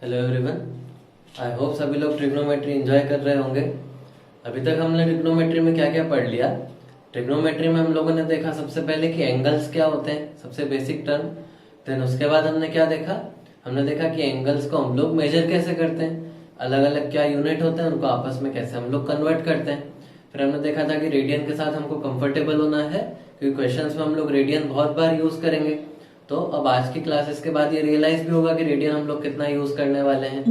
Hello everyone. I hope सभी लोग trigonometry enjoy कर रहे होंगे। अभी तक हमने ट्रिग्नोमेट्री में क्या क्या पढ़ लिया। ट्रिग्नोमेट्री में हम लोगों ने देखा सबसे पहले कि एंगल्स क्या होते हैं, सबसे बेसिक टर्म। देन उसके बाद हमने क्या देखा, हमने देखा कि एंगल्स को हम लोग मेजर कैसे करते हैं, अलग अलग क्या यूनिट होते हैं उनको आपस में कैसे हम लोग कन्वर्ट करते हैं। फिर हमने देखा था कि रेडियन के साथ हमको कंफर्टेबल होना है क्योंकि क्वेश्चंस में हम लोग रेडियन बहुत बार यूज करेंगे। तो अब आज की क्लासेस के बाद ये रियलाइज भी होगा कि रेडियन हम लोग कितना यूज करने वाले हैं।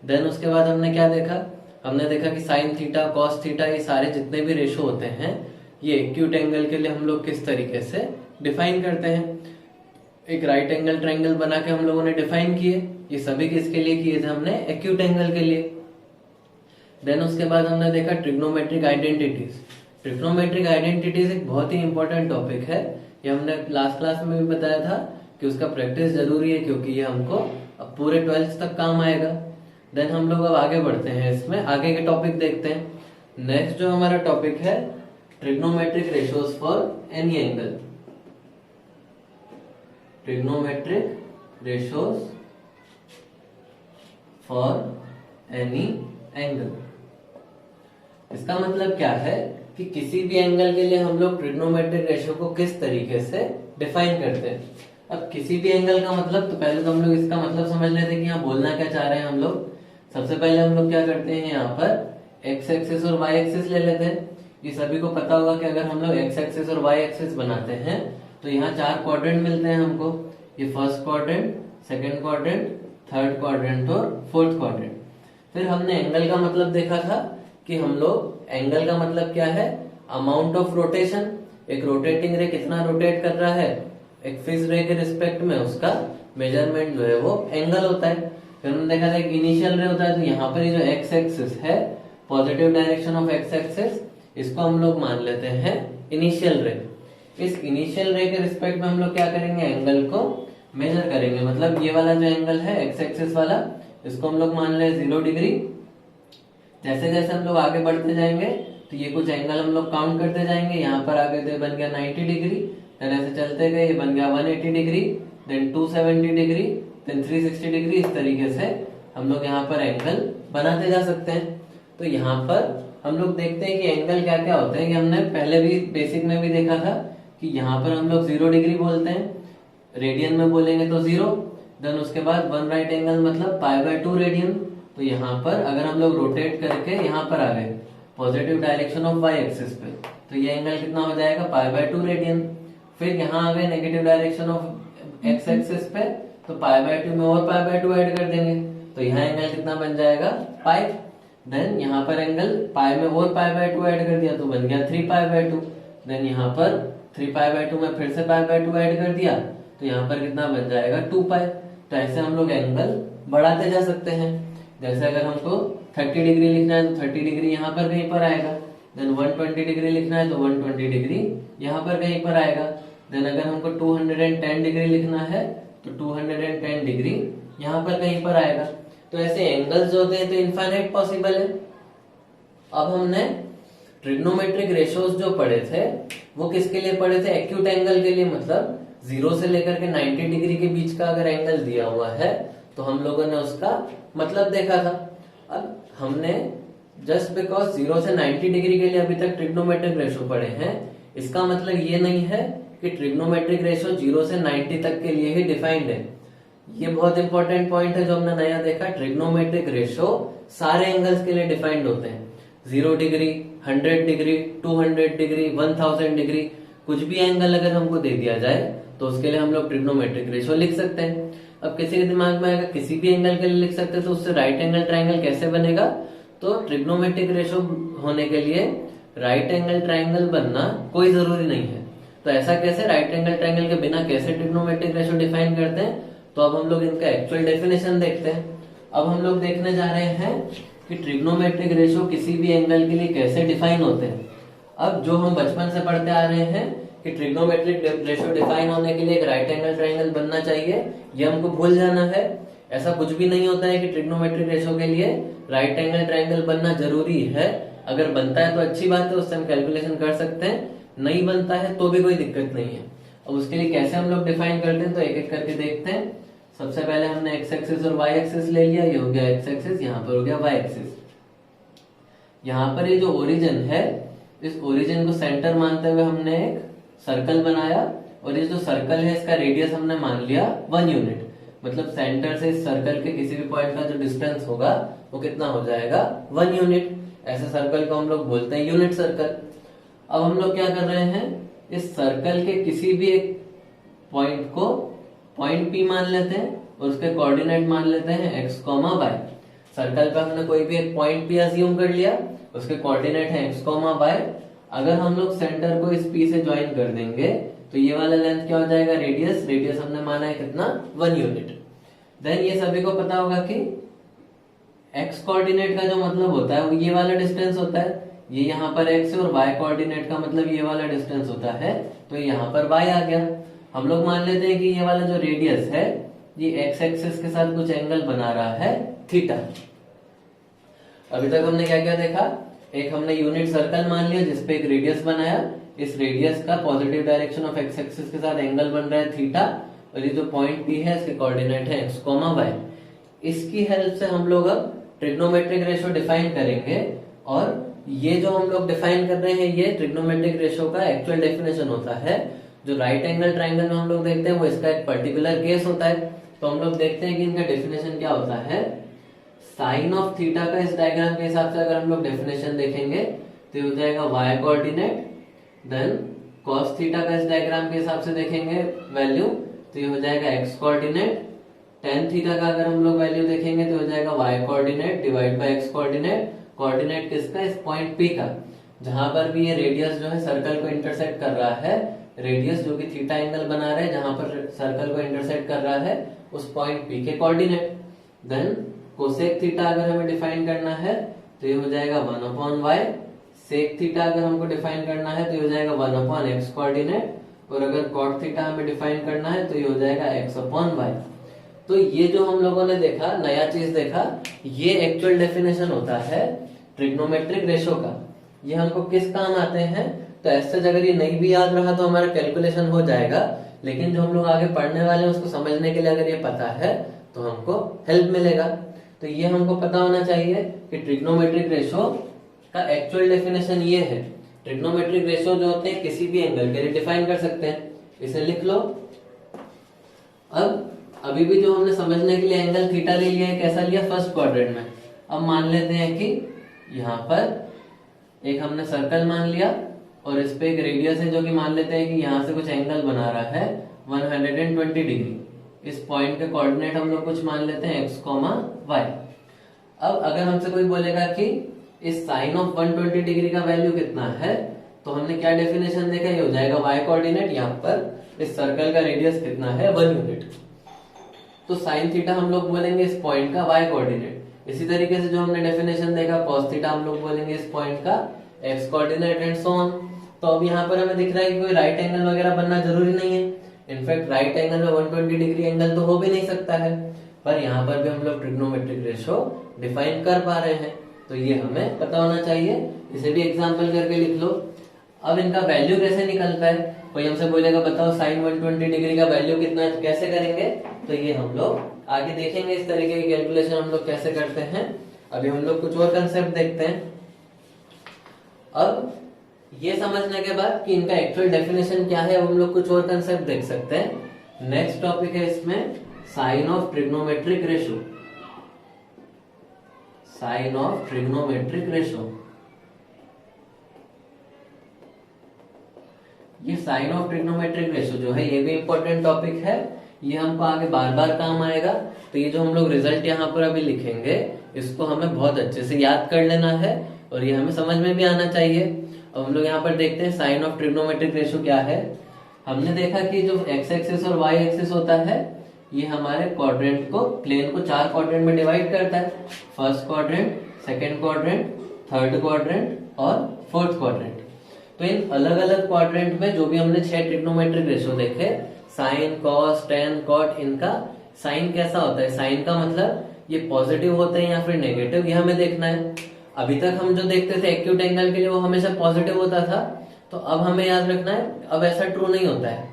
देन उसके बाद हमने क्या देखा, हमने देखा कि साइन थीटा कॉस थीटा ये सारे जितने भी रेशो होते हैं ये एक्यूट एंगल के लिए हम लोग किस तरीके से डिफाइन करते हैं। एक राइट एंगल ट्रायंगल बना के हम लोगों ने डिफाइन किए, ये सभी किसके लिए किए थे हमने, एक्यूट एंगल के लिए। देन उसके बाद हमने देखा ट्रिग्नोमेट्रिक आइडेंटिटीज। ट्रिग्नोमेट्रिक आइडेंटिटीज एक बहुत ही इंपॉर्टेंट टॉपिक है, ये हमने लास्ट क्लास में भी बताया था कि उसका प्रैक्टिस जरूरी है क्योंकि ये हमको अब पूरे 12th तक काम आएगा। देन हम लोग अब आगे बढ़ते हैं, इसमें आगे के टॉपिक देखते हैं। नेक्स्ट जो हमारा टॉपिक है trigonometric ratios for any angle. Trigonometric ratios for any angle. इसका मतलब क्या है कि किसी भी एंगल के लिए हम लोग ट्रिग्नोमेट्रिक रेशियो को किस तरीके से डिफाइन करते हैं। अब किसी भी एंगल का मतलब, तो पहले तो हम लोग इसका मतलब समझ लेते हैं कि यहाँ बोलना क्या चाह रहे हैं हम लोग। सबसे पहले हम लोग क्या करते हैं, यहाँ पर एक्स एक्सिस और वाई एक्सिस ले लेते हैं। ये सभी को पता होगा कि अगर हम लोग एक्स एक्सिस और वाई एक्सिस बनाते हैं तो यहाँ 4 क्वाड्रेंट मिलते हैं हमको। ये first quadrant, second quadrant, third quadrant और फोर्थ क्वाड्रेंट। फिर हमने एंगल का मतलब देखा था कि हम लोग एंगल का मतलब क्या है, अमाउंट ऑफ रोटेशन। एक रोटेटिंग रे कितना रोटेट कर रहा है एक फिक्स रे के रिस्पेक्ट में, उसका मेजरमेंट जो है वो एंगल होता है। फिर हमने देखा था एक इनिशियल रे होता है, तो यहाँ पर ये जो एक्स एक्सिस है, positive direction of x axis, इसको हम लोग मान लेते हैं इनिशियल रे। इस इनिशियल रे के रिस्पेक्ट में हम लोग क्या करेंगे, एंगल को मेजर करेंगे। मतलब ये वाला जो एंगल है एक्स एक्सिस वाला, इसको हम लोग मान ले 0 डिग्री। जैसे जैसे हम लोग आगे बढ़ते जाएंगे तो ये कुछ एंगल हम लोग काउंट करते जाएंगे। यहाँ पर आगे तो बन गया 90 डिग्री, देन ऐसे चलते गए ये बन गया 180 degree, then 270 degree, then 360 degree. इस तरीके से हम लोग यहाँ पर एंगल बनाते जा सकते हैं। तो यहाँ पर हम लोग देखते हैं कि एंगल क्या क्या होते हैं, कि हमने पहले भी बेसिक में भी देखा था कि यहाँ पर हम लोग 0 डिग्री बोलते हैं, रेडियन में बोलेंगे तो 0। देन उसके बाद 1 राइट एंगल मतलब π/2 रेडियन। तो यहाँ पर अगर हम लोग रोटेट करके यहाँ पर आ गए positive direction of Y axis पे, तो ये एंगल कितना हो जाएगा π/2 रेडियन। फिर यहाँ आ गए negative direction of x axis पे, तो π/2 में और π/2 ऐड कर देंगे, तो यहाँ एंगल कितना बन जाएगा पाई। देन यहाँ पर एंगल पाई में और π/2 ऐड कर दिया तो बन गया 3π/2। देन यहाँ पर 3π/2 में फिर से π/2 ऐड कर दिया तो यहाँ पर कितना बन जाएगा 2π। तो ऐसे हम लोग एंगल बढ़ाते जा सकते हैं। जैसे अगर हमको 30 डिग्री लिखना है तो 30 डिग्री यहाँ पर कहीं पर आएगा। देन 120 डिग्री लिखना है तो 120 डिग्री यहाँ पर कहीं पर आएगा। देन अगर हमको 210 डिग्री लिखना है तो 210 डिग्री यहाँ पर कहीं पर आएगा। तो ऐसे एंगल्स जो होते हैं तो इनफाइनाइट पॉसिबल है। अब हमने ट्रिग्नोमेट्रिक रेशियोज जो पढ़े थे वो किसके लिए पढ़े थे, एक्यूट एंगल के लिए। मतलब 0 से लेकर के 90 डिग्री के बीच का अगर एंगल दिया हुआ है तो हम लोगों ने उसका मतलब देखा था। अब हमने जस्ट बिकॉज 0 से 90 डिग्री के लिए अभी तक ट्रिग्नोमेट्रिक रेशियो पढ़े हैं, इसका मतलब ये नहीं है कि ट्रिग्नोमेट्रिक रेशियो 0 से 90 तक के लिए ही डिफाइंड है। ये बहुत इंपॉर्टेंट पॉइंट है जो हमने नया देखा। ट्रिग्नोमेट्रिक रेशियो सारे एंगल्स के लिए डिफाइंड होते हैं। 0 डिग्री, 100 डिग्री, 200 डिग्री, 1000 डिग्री, कुछ भी एंगल अगर हमको दे दिया जाए तो उसके लिए हम लोग ट्रिग्नोमेट्रिक रेशियो लिख सकते हैं। अब किसी के दिमाग में आएगा किसी भी एंगल के लिए लिख सकते हैं, तो उससे राइट एंगल ट्रायंगल कैसे बनेगा। तो ट्रिग्नोमेट्रिक रेशियो होने के लिए राइट एंगल ट्रायंगल बनना कोई जरूरी नहीं है। तो ऐसा कैसे, राइट एंगल ट्रायंगल के बिना कैसे ट्रिग्नोमेट्रिक रेशियो डिफाइन करते हैं, तो अब हम लोग इनका एक्चुअल डेफिनेशन देखते हैं। अब हम लोग देखने जा रहे हैं कि ट्रिग्नोमेट्रिक रेशियो किसी भी एंगल के लिए कैसे डिफाइन होते हैं। अब जो हम बचपन से पढ़ते आ रहे हैं कि ट्रिग्नोमेट्रिक रेशियो डिफाइन होने के लिए एक राइट एंगल ट्रायंगल बनना चाहिए, ये हमको भूल जाना है। ऐसा कुछ भी नहीं होता है कि ट्रिग्नोमेट्रिक रेशियो के लिए राइट एंगल ट्रायंगल बनना जरूरी है। अगर बनता है तो अच्छी बात है, उससे हम कैलकुलेशन कर सकते हैं। नहीं बनता है तो भी कोई दिक्कत नहीं है। अब उसके लिए कैसे हम लोग डिफाइन करते हैं तो एक एक करके देखते हैं। सबसे पहले हमने एक्स एक्सिस और वाई एक्सिस ले लिया, ये हो गया एक्स एक्सिस, यहाँ पर हो गया वाई एक्सिस। यहाँ पर ये जो ओरिजिन है, इस ओरिजिन को सेंटर मानते हुए हमने एक सर्कल बनाया, और ये जो सर्कल है इसका रेडियस हमने मान लिया 1 यूनिट। मतलब सेंटर से इस सर्कल के किसी भी पॉइंट का जो डिस्टेंस होगा वो कितना हो जाएगा 1 यूनिट। ऐसे सर्कल को हम लोग बोलते हैं यूनिट सर्कल। अब हम लोग क्या कर रहे हैं, इस सर्कल के किसी भी एक पॉइंट को पॉइंट P मान लेते हैं और उसके कोऑर्डिनेट मान लेते हैं x, y। सर्कल पे हमने कोई भी एक पॉइंट P अज्यूम कर लिया, उसके कोऑर्डिनेट है x, y। अगर हम लोग सेंटर को इस P से ज्वाइन कर देंगे तो ये वाला लेंथ क्या हो जाएगा, रेडियस। रेडियस हमने माना है कितना, 1 यूनिट। देन ये सभी को पता होगा कि x कोऑर्डिनेट का जो मतलब होता है वो ये वाला डिस्टेंस होता है। ये यहाँ पर x है और y कोऑर्डिनेट का मतलब ये वाला डिस्टेंस होता है, तो यहाँ पर y आ गया। हम लोग मान लेते हैं कि ये वाला जो रेडियस है ये x एक्सिस के साथ कुछ एंगल बना रहा है थीटा। अभी तक हमने क्या क्या देखा, एक हमने यूनिट सर्कल मान लिया जिसपे एक रेडियस बनाया, इस रेडियस का positive direction of x axis के साथ एंगल बन रहा है थीटा, और ये जो पॉइंट P है इसके कोऑर्डिनेट है x, y। इसकी हेल्प से हम लोग अब ट्रिग्नोमेट्रिक रेशियो डिफाइन करेंगे, और ये जो हम लोग डिफाइन कर रहे हैं ये ट्रिग्नोमेट्रिक रेशियो का एक्चुअल डेफिनेशन होता है। जो राइट एंगल ट्राइंगल में हम लोग देखते हैं वो इसका एक पर्टिकुलर केस होता है। तो हम लोग देखते हैं कि इनका डेफिनेशन क्या होता है। साइन ऑफ थीटा का इस डायग्राम के हिसाब से अगर हम लोग डेफिनेशन देखेंगे तो हो जाएगा y coordinate, then cos theta का इस डायग्राम के हिसाब से देखेंगे वैल्यू तो ये हो जाएगा x कोऑर्डिनेट, tan थीटा का अगर हम लोग वैल्यू देखेंगे तो हो जाएगा y coordinate divide by x coordinate. Coordinate किसका, इस पॉइंट P का, जहां पर भी ये रेडियस जो है सर्कल को इंटरसेक्ट कर रहा है, रेडियस जो कि थीटा एंगल बना रहा है जहां पर सर्कल को इंटरसेक्ट कर रहा है उस पॉइंट P के कोऑर्डिनेट। देन कोसेक थीटा अगर हमें डिफाइन करना है तो ये हो जाएगा 1/y। सेक थीटा अगर हमको डिफाइन करना है तो ये हो जाएगा 1/x कोऑर्डिनेट, और अगर कॉट थीटा हमें डिफाइन करना है तो ये हो जाएगा x/y। तो ये जो हम लोगों ने देखा, नया चीज देखा, ये एक्चुअल डेफिनेशन होता है ट्रिग्नोमेट्रिक रेशियो का। ये हमको किस काम आते हैं, तो ऐसे अगर ये नहीं भी याद रहा तो हमारा कैलकुलेशन हो जाएगा, लेकिन जो हम लोग आगे पढ़ने वाले हैं उसको समझने के लिए अगर ये पता है तो हमको हेल्प मिलेगा। तो ये हमको पता होना चाहिए कि ट्रिग्नोमेट्रिक रेशियो का एक्चुअल डेफिनेशन ये है। ट्रिग्नोमेट्रिक रेशियो जो होते हैं किसी भी एंगल के लिए डिफाइन कर सकते हैं, इसे लिख लो। अब अभी भी जो हमने समझने के लिए एंगल थीटा ले लिया है, कैसा लिया, फर्स्ट क्वाड्रेंट में। अब मान लेते हैं कि यहाँ पर एक हमने सर्कल मान लिया और इस पे एक रेडियस है जो कि मान लेते हैं कि यहाँ से कुछ एंगल बना रहा है 120 डिग्री। इस पॉइंट के कोऑर्डिनेट हम लोग कुछ मान लेते हैं x, y। अब अगर हमसे कोई बोलेगा कि इस साइन ऑफ 120 डिग्री का वैल्यू कितना है, तो हमने क्या डेफिनेशन देखा, ये हो जाएगा y कोऑर्डिनेट, यहाँ पर इस सर्कल का रेडियस कितना है 1 यूनिट, तो साइन थीटा हम लोग बोलेंगे इस पॉइंट का y कोऑर्डिनेट। इसी तरीके से जो हमने डेफिनेशन देखा cos थीटा हम लोग बोलेंगे इस पॉइंट का x coordinate and so on. तो अब यहाँ पर हमें दिख रहा है कि कोई राइट एंगल वगैरह बनना जरूरी नहीं है। इनफैक्ट राइट एंगल में 120 डिग्री एंगल तो हो भी नहीं सकता है, पर यहाँ पर भी हम लोग ट्रिग्नोमेट्रिक रेशियो डिफाइन कर पा रहे हैं, तो ये हमें पता होना चाहिए। इसे भी एग्जांपल करके लिख लो। अब इनका वैल्यू कैसे निकलता है, कोई हमसे बोलेगा बताओ साइन 120 डिग्री का वैल्यू कितना है, कैसे करेंगे, तो ये हम लोग आगे देखेंगे इस तरीके की कैलकुलेशन हम लोग कैसे करते हैं। अभी हम लोग कुछ और कंसेप्ट देखते हैं। अब ये समझने के बाद कि इनका एक्चुअल डेफिनेशन क्या है, अब हम लोग कुछ और कंसेप्ट देख सकते हैं। नेक्स्ट टॉपिक है इसमें sign of trigonometric ratio. Sign of trigonometric ratio, ये साइन ऑफ ट्रिग्नोमेट्रिक रेशियो जो है ये भी इंपॉर्टेंट टॉपिक है, ये हमको आगे बार बार काम आएगा। तो ये जो हम लोग रिजल्ट यहाँ पर अभी लिखेंगे इसको हमें बहुत अच्छे से याद कर लेना है और ये हमें समझ में भी आना चाहिए। अब हम लोग यहाँ पर देखते हैं साइन ऑफ ट्रिग्नोमेट्रिक रेशियो क्या है। हमने देखा कि जो एक्स एक्सिस और वाई एक्सिस होता है ये हमारे क्वाड्रेंट को, प्लेन को 4 क्वाड्रेंट में डिवाइड करता है। First quadrant, second quadrant, third quadrant और फोर्थ क्वाड्रेंट। तो इन अलग अलग क्वाड्रेंट में जो भी हमने 6 ट्रिग्नोमेट्रिक रेशियो देखे, साइन, कॉस, टेन, कॉट, इनका साइन कैसा होता है, साइन का मतलब ये पॉजिटिव होते हैं या फिर नेगेटिव, ये हमें देखना है। अभी तक हम जो देखते थे एक्यूट एंगल के लिए वो हमेशा पॉजिटिव होता था, तो अब हमें याद रखना है अब ऐसा ट्रू नहीं होता है।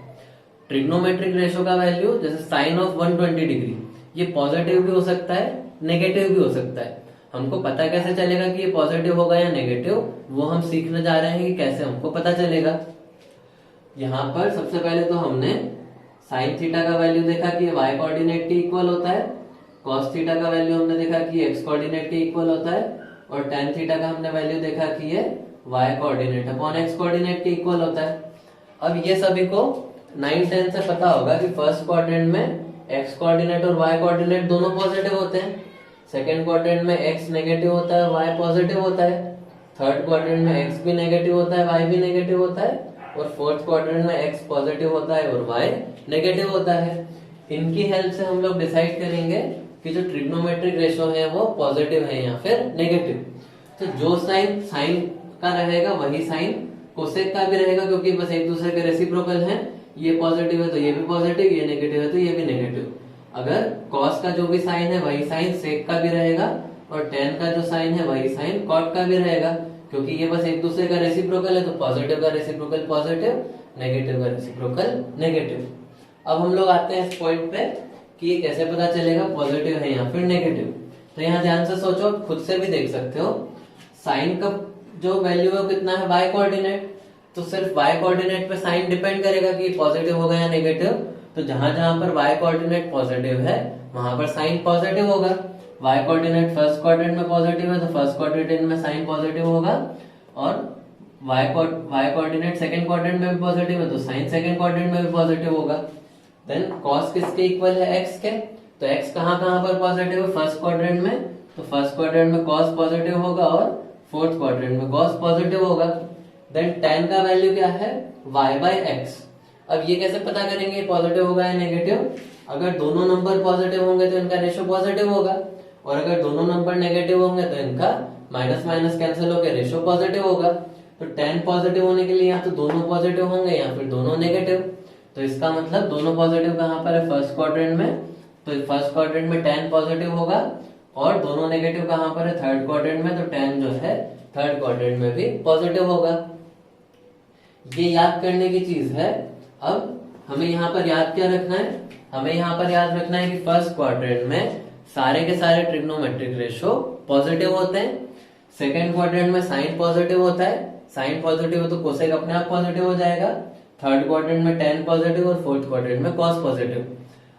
ट्रिग्नोमेट्रिक रेशो का वैल्यू जैसे साइन ऑफ 120 डिग्री, ये पॉजिटिव भी हो सकता है, नेगेटिव भी हो सकता है। हमको पता कैसे चलेगा कि ये पॉजिटिव होगा या नेगेटिव, वो हम सीखने जा रहे हैं कि कैसे हमको पता चलेगा। यहाँ पर सबसे पहले तो हमने साइन थीटा का वैल्यू देखा कि ये y कोऑर्डिनेट के इक्वल होता है, कॉस थीटा का वैल्यू हमने देखा कि ये x कोऑर्डिनेट के इक्वल होता है, और tan थीटा का हमने वैल्यू देखा कि ये y coordinate upon x coordinate के इक्वल होता है। अब ये सभी को 9-10 से पता होगा कि फर्स्ट क्वाड्रेंट में x कोऑर्डिनेट और y कोऑर्डिनेट दोनों पॉजिटिव होते हैं, सेकंड क्वाड्रेंट में x नेगेटिव होता है y पॉजिटिव होता है, थर्ड क्वाड्रेंट में x भी नेगेटिव होता है y भी नेगेटिव होता है, और फोर्थ क्वाड्रेंट में x पॉजिटिव होता है और y नेगेटिव होता है। इनकी हेल्प से हम लोग डिसाइड करेंगे कि जो ट्रिग्नोमेट्रिक रेशो है वो पॉजिटिव है या फिर नेगेटिव। तो जो साइन साइन का रहेगा वही साइन कोसेक का भी रहेगा, क्योंकि बस एक दूसरे के रेसिप्रोकल हैं। ये पॉजिटिव है तो ये भी पॉजिटिव, ये नेगेटिव है तो ये भी नेगेटिव। अगर कॉस का जो भी साइन है वही साइन सेक का भी रहेगा, और टेन का जो साइन है वही साइन कॉट का भी रहेगा, क्योंकि ये बस एक दूसरे का रेसिप्रोकल है। तो पॉजिटिव का रेसिप्रोकल पॉजिटिव, नेगेटिव का रेसिप्रोकल नेगेटिव। अब हम लोग आते हैं इस पॉइंट पे कि ये कैसे पता चलेगा पॉजिटिव है या फिर नेगेटिव। तो यहाँ ध्यान से सोचो, खुद से भी देख सकते हो। साइन का जो वैल्यू है वो कितना है, y कोऑर्डिनेट, तो सिर्फ y कोऑर्डिनेट पे साइन डिपेंड करेगा कि पॉजिटिव होगा या नेगेटिव। तो जहां जहां पर y कोऑर्डिनेट पॉजिटिव है वहां पर साइन पॉजिटिव होगा। y कोऑर्डिनेट फर्स्ट क्वाड्रेंट में पॉजिटिव है तो फर्स्ट क्वाड्रेंट में साइन पॉजिटिव होगा, और y कोऑर्डिनेट सेकंड क्वाड्रेंट में भी पॉजिटिव है तो साइन सेकंड क्वाड्रेंट में भी पॉजिटिव होगा। देन cos किसके इक्वल है, x के, तो x कहां कहां पर पॉजिटिव है, फर्स्ट क्वाड्रेंट में, तो फर्स्ट क्वाड्रेंट में cos पॉजिटिव होगा और फोर्थ क्वाड्रेंट में cos पॉजिटिव होगा। देन tan का वैल्यू क्या है, y/x। अब ये कैसे पता करेंगे पॉजिटिव होगा या नेगेटिव, अगर दोनों नंबर पॉजिटिव होंगे तो इनका रेशो पॉजिटिव होगा, और अगर दोनों नंबर नेगेटिव होंगे तो इनका माइनस माइनस कैंसिल होकर रेशो पॉजिटिव होगा। तो tan पॉजिटिव होने के लिए या तो दोनों पॉजिटिव होंगे या फिर दोनों नेगेटिव। तो इसका मतलब दोनों पॉजिटिव कहां पर है, फर्स्ट क्वाड्रेंट में, तो फर्स्ट क्वाड्रेंट में tan पॉजिटिव होगा, और दोनों नेगेटिव कहां पर है, थर्ड क्वाड्रेंट में, तो tan जो है थर्ड क्वाड्रेंट में भी पॉजिटिव होगा। ये याद करने की चीज है। अब हमें यहाँ पर याद क्या रखना है, हमें यहाँ पर याद रखना है कि फर्स्ट क्वाड्रेंट में सारे के सारे ट्रिग्नोमेट्रिक रेशो पॉजिटिव होते हैं, सेकंड क्वाड्रेंट में साइन पॉजिटिव होता है, साइन पॉजिटिव हो तो कोसेक अपने आप पॉजिटिव हो जाएगा, थर्ड क्वाड्रेंट में tan पॉजिटिव और फोर्थ क्वाड्रेंट में cos पॉजिटिव।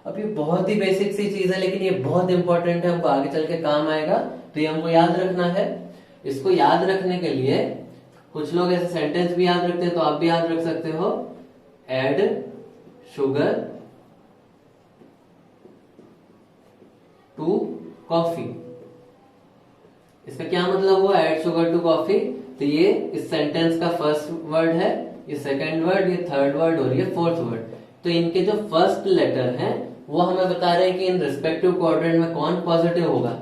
अब ये बहुत ही बेसिक सी चीज है, लेकिन ये बहुत इंपॉर्टेंट है, हमको आगे चल के काम आएगा, तो ये हमको याद रखना है। इसको याद रखने के लिए कुछ लोग ऐसे सेंटेंस भी याद रखते हैं, तो आप भी याद रख सकते हो, एड शुगर टू कॉफी। इसका क्या मतलब हुआ, एड शुगर टू कॉफी। तो ये इस सेंटेंस का फर्स्ट वर्ड है, ये सेकंड वर्ड, ये थर्ड वर्ड और ये फोर्थ वर्ड। तो इनके जो फर्स्ट लेटर हैं वो हमें बता रहे हैं कि इन रिस्पेक्टिव क्वाड्रेंट में कौन पॉजिटिव होगा।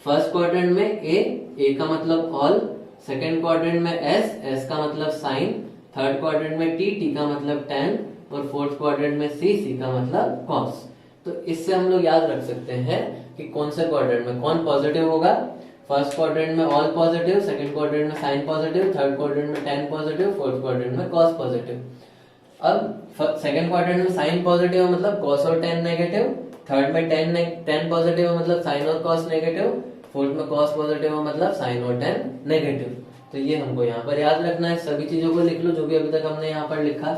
फर्स्ट क्वाड्रेंट में ए का मतलब ऑल, सेकंड क्वाड्रेंट में एस का मतलब साइन, थर्ड क्वाड्रेंट में टी का मतलब tan, और फोर्थ क्वाड्रेंट में सी का मतलब cos। तो इससे हम लोग याद रख सकते हैं कि कौन से क्वाड्रेंट में कौन पॉजिटिव होगा। फर्स्ट क्वाड्रेंट में ऑल पॉजिटिव, सेकंड क्वाड्रेंट में साइन पॉजिटिव, थर्ड क्वाड्रेंट में tan पॉजिटिव, फोर्थ क्वाड्रेंट में cos पॉजिटिव। अब सेकंड क्वाड्रेंट में साइन पॉजिटिव मतलब cos और tan नेगेटिव, थर्ड में tan पॉजिटिव मतलब साइन और cos नेगेटिव, फोर्थ में cos पॉजिटिव मतलब साइन और tan नेगेटिव। तो ये हमको यहाँ पर याद रखना है। सभी चीजों को लिख लो जो भी अभी तक हमने यहाँ पर लिखा।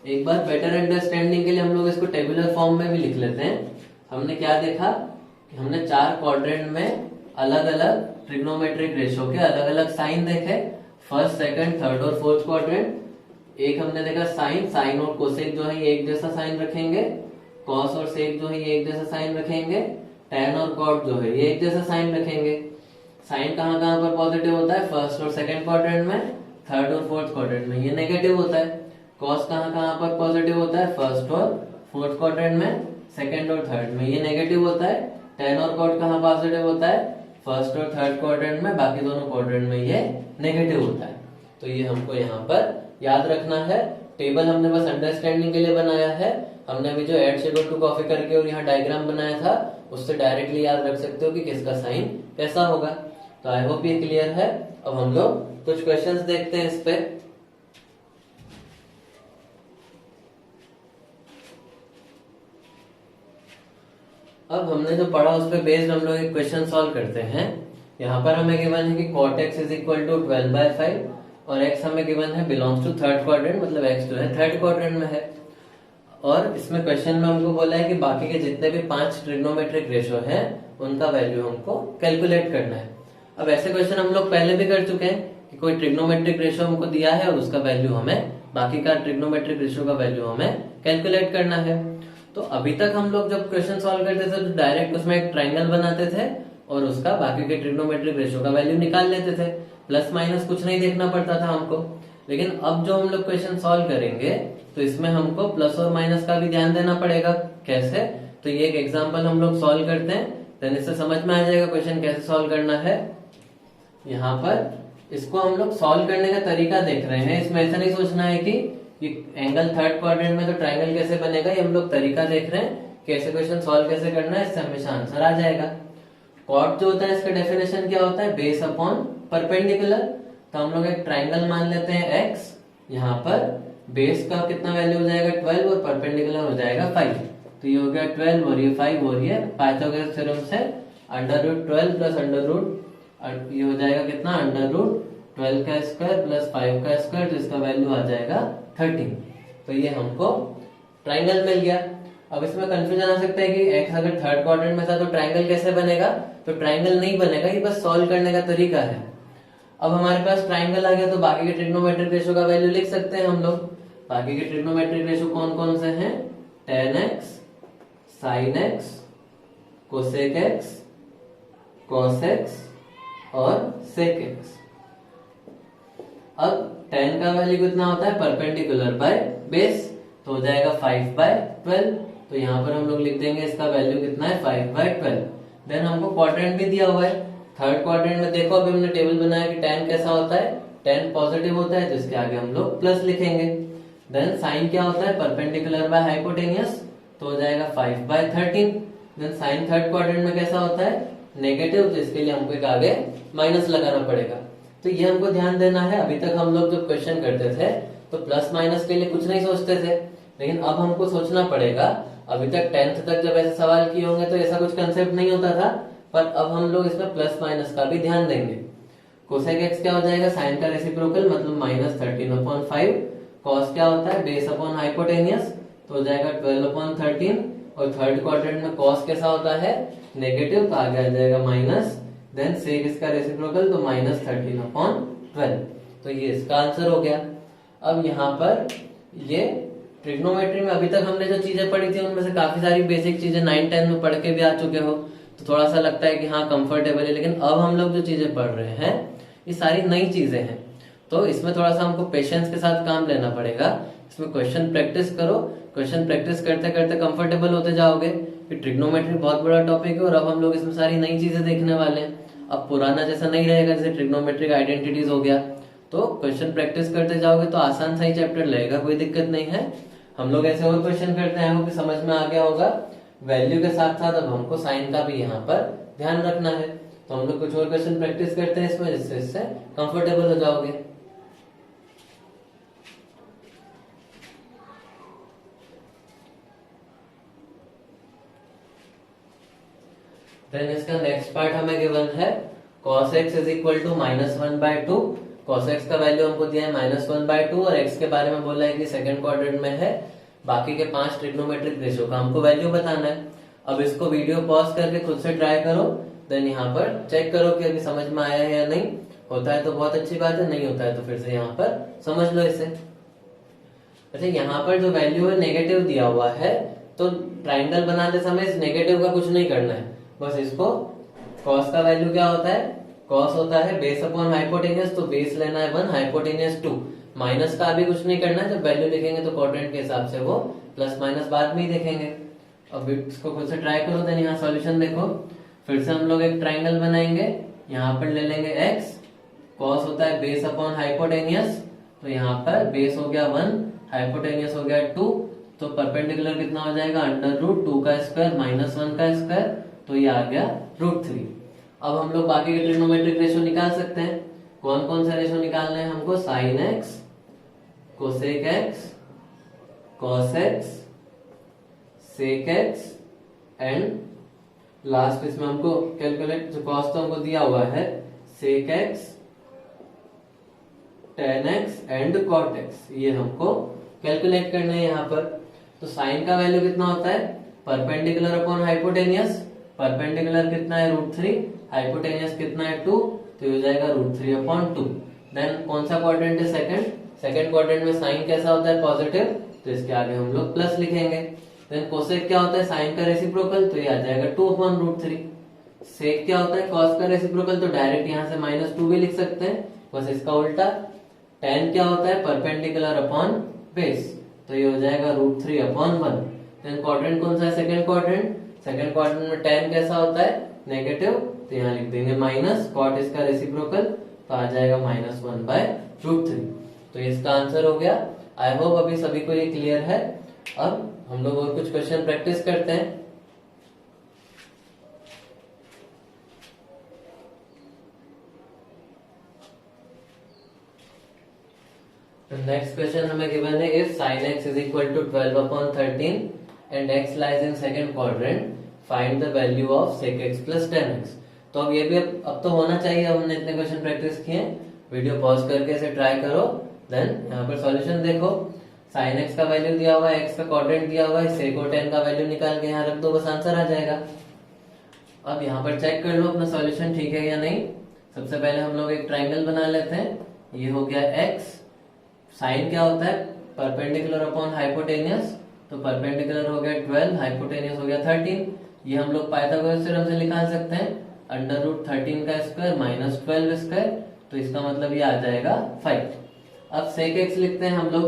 एक बार बेटर अंडरस्टैंडिंग के लिए हम लोग इसको टेबुलर फॉर्म में भी लिख लेते हैं। हमने क्या देखा कि हमने चार क्वाड्रेंट में अलग अलग ट्रिग्नोमेट्रिक रेशो के अलग अलग साइन देखे, फर्स्ट सेकंड थर्ड और फोर्थ क्वाड्रेंट। एक हमने देखा साइन और कोसेक जो है ये एक जैसा साइन रखेंगे, कॉस और सेक जो है ये एक जैसा साइन रखेंगे, tan और कॉट जो है ये एक जैसा साइन रखेंगे। साइन कहाँ कहाँ पर पॉजिटिव होता है, फर्स्ट और सेकंड क्वाड्रेंट में, थर्ड और फोर्थ क्वाड्रेंट में ये नेगेटिव होता है। कॉस कहाँ कहाँ पर पॉजिटिव होता है, फर्स्ट और फोर्थ क्वाड्रेंट में, सेकंड और थर्ड में ये नेगेटिव होता है। tan और कॉट कहाँ पॉजिटिव होता है, फर्स्ट और थर्ड क्वाड्रेंट में, बाकी दोनों क्वाड्रेंट में ये नेगेटिव होता है। तो ये हमको यहाँ पर याद रखना है। टेबल हमने बस अंडरस्टैंडिंग के लिए बनाया है। हमने अभी जो एड शुगर टू कॉफी करके और यहाँ डायग्राम बनाया था उससे डायरेक्टली याद रख सकते हो कि किसका साइन कैसा होगा। तो आई होप ये क्लियर है। अब हम लोग कुछ क्वेश्चंस देखते हैं इस पे। अब हमने जो पढ़ा उस पर बेस्ड हम लोग एक क्वेश्चन सॉल्व करते हैं। यहाँ पर हमें गिवन है कि cot x is equal to 12/5 और x हमें गिवन है बिलोंग्स टू थर्ड क्वाड्रेंट, मतलब x जो है थर्ड क्वाड्रेंट में है। और इसमें क्वेश्चन में हमको बोला है कि बाकी के जितने भी 5 ट्रिग्नोमेट्रिक रेशो हैं उनका वैल्यू हमको कैलकुलेट करना है। अब ऐसे क्वेश्चन हम लोग पहले भी कर चुके हैं कि कोई ट्रिग्नोमेट्रिक रेशो हमको दिया है और उसका वैल्यू हमें, बाकी का ट्रिग्नोमेट्रिक रेशो का वैल्यू हमें कैलकुलेट करना है। तो अभी तक हम लोग जब क्वेश्चन सॉल्व करते थे तो डायरेक्ट उसमें एक ट्राइंगल बनाते थे और उसका बाकी के ट्रिग्नोमेट्रिक रेशो का वैल्यू निकाल लेते थे, प्लस माइनस कुछ नहीं देखना पड़ता था हमको। लेकिन अब जो हम लोग क्वेश्चन सॉल्व करेंगे तो इसमें हमको प्लस और माइनस का भी ध्यान देना पड़ेगा। कैसे? तो ये एक एग्जांपल हम लोग सॉल्व करते हैं, देन इससे समझ में आ जाएगा क्वेश्चन कैसे सॉल्व करना है। यहाँ पर इसको हम लोग सॉल्व करने का तरीका देख रहे हैं, इसमें ऐसा नहीं सोचना है कि एंगल थर्ड क्वाड्रेंट में तो ट्राइंगल कैसे बनेगा, ये हम लोग तरीका देख रहे हैं कैसे क्वेश्चन सॉल्व कैसे करना है, इससे हमेशा आंसर आ जाएगा। कॉट जो होता है इसका डेफिनेशन क्या होता है? Base upon perpendicular. तो हम लोग एक ट्राइंगल मान लेते हैं x, यहाँ पर बेस का कितना वैल्यू हो जाएगा 12 और परपेंडिकुलर हो जाएगा 5। तो ये हो गया 12 और ये 5 और ये पाइथागोरस थ्योरम से √12 प्लस ये हो जाएगा कितना √12 का स्क्वायर प्लस 5 का स्क्वायर, तो इसका वैल्यू आ जाएगा 13। तो ये हमको ट्राइंगल मिल गया। अब इसमें कंफ्यूजन आ सकता है कि x अगर थर्ड क्वाड्रेंट में था तो ट्राइंगल कैसे बनेगा? तो ट्राइंगल नहीं बनेगा, ये बस सॉल्व करने का तरीका है। अब हमारे पास ट्राइंगल आ गया तो बाकी के ट्रिग्नोमेट्रिक रेशो का वैल्यू लिख सकते हैं हम लोग। बाकी के ट्रिग्नोमेट्रिक रेशो कौन कौन से हैं? tan x, sin x, cosec x, cos x और sec x। अब tan का वैल्यू कितना होता है? परपेंडिकुलर बाय बेस, तो हो जाएगा 5/12। तो यहाँ पर हम लोग लिख देंगे इसका वैल्यू कितना है 5/12। देन हमको क्वाड्रेंट भी दिया हुआ है थर्ड क्वाड्रेंट में। देखो अभी हमने टेबल बनाया कि tan कैसा होता है, tan पॉजिटिव होता है, तो इसके आगे हम लोग प्लस लिखेंगे। देन साइन क्या होता है? परपेंडिकुलर बाय हाइपोटेनियस, तो हो जाएगा 5/13। देन साइन थर्ड क्वाड्रेंट में कैसा होता है? नेगेटिव, तो इसके लिए हमको एक आगे माइनस लगाना पड़ेगा। तो ये हमको ध्यान देना है। अभी तक हम लोग जब क्वेश्चन करते थे तो प्लस माइनस के लिए कुछ नहीं सोचते थे, लेकिन अब हमको सोचना पड़ेगा। अभी तक 10th तक जब ऐसे सवाल किए होंगे तो ऐसा कुछ कंसेप्ट नहीं होता था, पर अब हम लोग इसमें प्लस माइनस का भी ध्यान देंगे। कोसेक एक्स क्या हो जाएगा? साइन का रेसिप्रोकल, मतलब -13/5। कॉस क्या होता है? बेस अपॉन हाइपोटेनियस, तो हो जाएगा 12/13। और थर्ड क्वाड्रेंट में कॉस कैसा होता है? नेगेटिव, तो आगे आ जाएगा माइनस। देन सेक इसका रेसिप्रोकल, तो -13/12। तो ये इसका आंसर हो गया। अब यहाँ पर ये ट्रिग्नोमेट्री में अभी तक हमने जो चीजें पढ़ी थी उनमें से काफी सारी बेसिक चीजें 9-10 में पढ़ के भी आ चुके हो, तो थोड़ा सा लगता है कि हाँ कंफर्टेबल है। लेकिन अब हम लोग जो चीजें पढ़ रहे हैं ये सारी नई चीजें हैं, तो इसमें थोड़ा सा हमको पेशेंस के साथ काम लेना पड़ेगा। इसमें क्वेश्चन प्रैक्टिस करो, क्वेश्चन प्रैक्टिस करते करते कंफर्टेबल होते जाओगे कि ट्रिग्नोमेट्री बहुत बड़ा टॉपिक है और अब हम लोग इसमें सारी नई चीजें देखने वाले हैं। अब पुराना जैसा नहीं रहेगा, जैसे ट्रिग्नोमेट्रिक आइडेंटिटीज हो गया, तो क्वेश्चन प्रैक्टिस करते जाओगे तो आसान सा ही चैप्टर लगेगा, कोई दिक्कत नहीं है। हम लोग ऐसे और क्वेश्चन करते हैं, आपको समझ में आ गया होगा। वैल्यू के साथ साथ अब हमको साइन का भी यहाँ पर ध्यान रखना है, तो हम लोग कुछ और क्वेश्चन प्रैक्टिस करते हैं इसमें, जिससे इससे कंफर्टेबल हो जाओगे। देन इसका नेक्स्ट पार्ट हमें गिवन है cos x is equal to -1/2। cos x का वैल्यू हमको दिया है -1/2 और x के बारे में बोला है कि सेकंड क्वाड्रेंट में है। बाकी के 5 ट्रिग्नोमेट्रिक रेशो का हमको वैल्यू बताना है। अब इसको वीडियो पॉज करके खुद से ट्राई करो, देन यहाँ पर चेक करो कि अभी समझ में आया है या नहीं। होता है तो बहुत अच्छी बात है, नहीं होता है तो फिर से यहाँ पर समझ लो इसे। अच्छा, यहाँ पर जो वैल्यू है नेगेटिव दिया हुआ है, तो ट्राइंगल बनाते समय इस नेगेटिव का कुछ नहीं करना है, बस इसको cos का वैल्यू क्या होता है? cos होता है बेस अपॉन हाइपोटेनियस, तो बेस लेना है 1, हाइपोटेनियस 2। माइनस का अभी कुछ नहीं करना है, जब वैल्यू लिखेंगे तो क्वाड्रेंट के हिसाब से वो प्लस माइनस बाद में ही देखेंगे। अब इसको खुद से ट्राई करो, देन यहाँ सॉल्यूशन देखो। फिर से हम लोग एक ट्राइंगल बनाएंगे, यहाँ पर ले लेंगे x, cos होता है बेस अपॉन हाइपोटेनियस, तो यहाँ पर बेस हो गया 1, हाइपोटेनियस हो गया 2, तो परपेंडिकुलर कितना हो जाएगा? √2 का स्क्वायर -1 का स्क्वायर, तो ये आ गया √3। अब हम लोग बाकी के ट्रिग्नोमेट्रिक रेशो निकाल सकते हैं। कौन कौन से रेशो निकालने हैं हमको? sin x, cosec x, cos x, sec x and last इसमें हमको कैलकुलेट जो कॉस तो हमको दिया हुआ है sec X, tan X and cot X, ये हमको कैलकुलेट करना है यहाँ पर। तो साइन का वैल्यू कितना होता है, परपेंडिकुलर अपॉन हाइपोटेनियस, परपेंडिकुलर कितना है √3, हाइपोटेनियस कितना है 2, तो हो जाएगा √3/2। देन कौन सा क्वाड्रेंट है, सेकंड, सेकंड क्वाड्रेंट में साइन कैसा होता है, पॉजिटिव, तो इसके आगे हम लोग प्लस लिखेंगे। देन कोसेक क्या होता है, साइन का रेसिप्रोकल, तो ये आ जाएगा 2/√3। सेक क्या होता है, कॉस का रेसिप्रोकल, तो डायरेक्ट यहाँ से -2 भी लिख सकते हैं, बस इसका उल्टा। tan क्या होता है, परपेंडिकुलर अपॉन बेस, तो ये हो जाएगा √3/1। देन क्वाड्रेंट कौन सा है, सेकंड क्वाड्रेंट, सेकंड क्वाड्रेंट में tan कैसा होता है, नेगेटिव, तो यहाँ लिख देंगे माइनस, कॉट इसका रेसिप्रोकल, तो आ जाएगा -1/√3। तो इसका आंसर हो गया। आई होप अभी सभी को ये क्लियर है। अब हम लोग और कुछ क्वेश्चन प्रैक्टिस करते हैं। नेक्स्ट क्वेश्चन हमें गिवन है, if sin x is equal to 12/13 and x lies in second quadrant, find the value of sec x plus tan x। तो अब ये भी अब तो होना चाहिए, हमने इतने क्वेश्चन प्रैक्टिस किए। वीडियो पॉज करके इसे ट्राई करो, देन यहाँ पर सॉल्यूशन देखो। sin x का वैल्यू दिया हुआ है, x का क्वाड्रेंट दिया हुआ है, sec और tan का वैल्यू निकाल के यहाँ रख दो, बस आंसर आ जाएगा। अब यहाँ पर चेक कर लो अपना सॉल्यूशन ठीक है या नहीं। सबसे पहले हम लोग एक ट्राइंगल बना लेते हैं। ये हो गया x, साइन क्या होता है, परपेंडिकुलर अपॉन हाइपोटेनियस, तो परपेंडिकुलर हो गया 12, हाइपोटेनियस हो गया 13। ये हम लोग पाइथागोरस थ्योरम से निकाल सकते हैं, √13 का स्क्वायर -12 स्क्वायर, तो इसका मतलब ये आ जाएगा 5। अब सेक एक्स लिखते हैं हम लोग।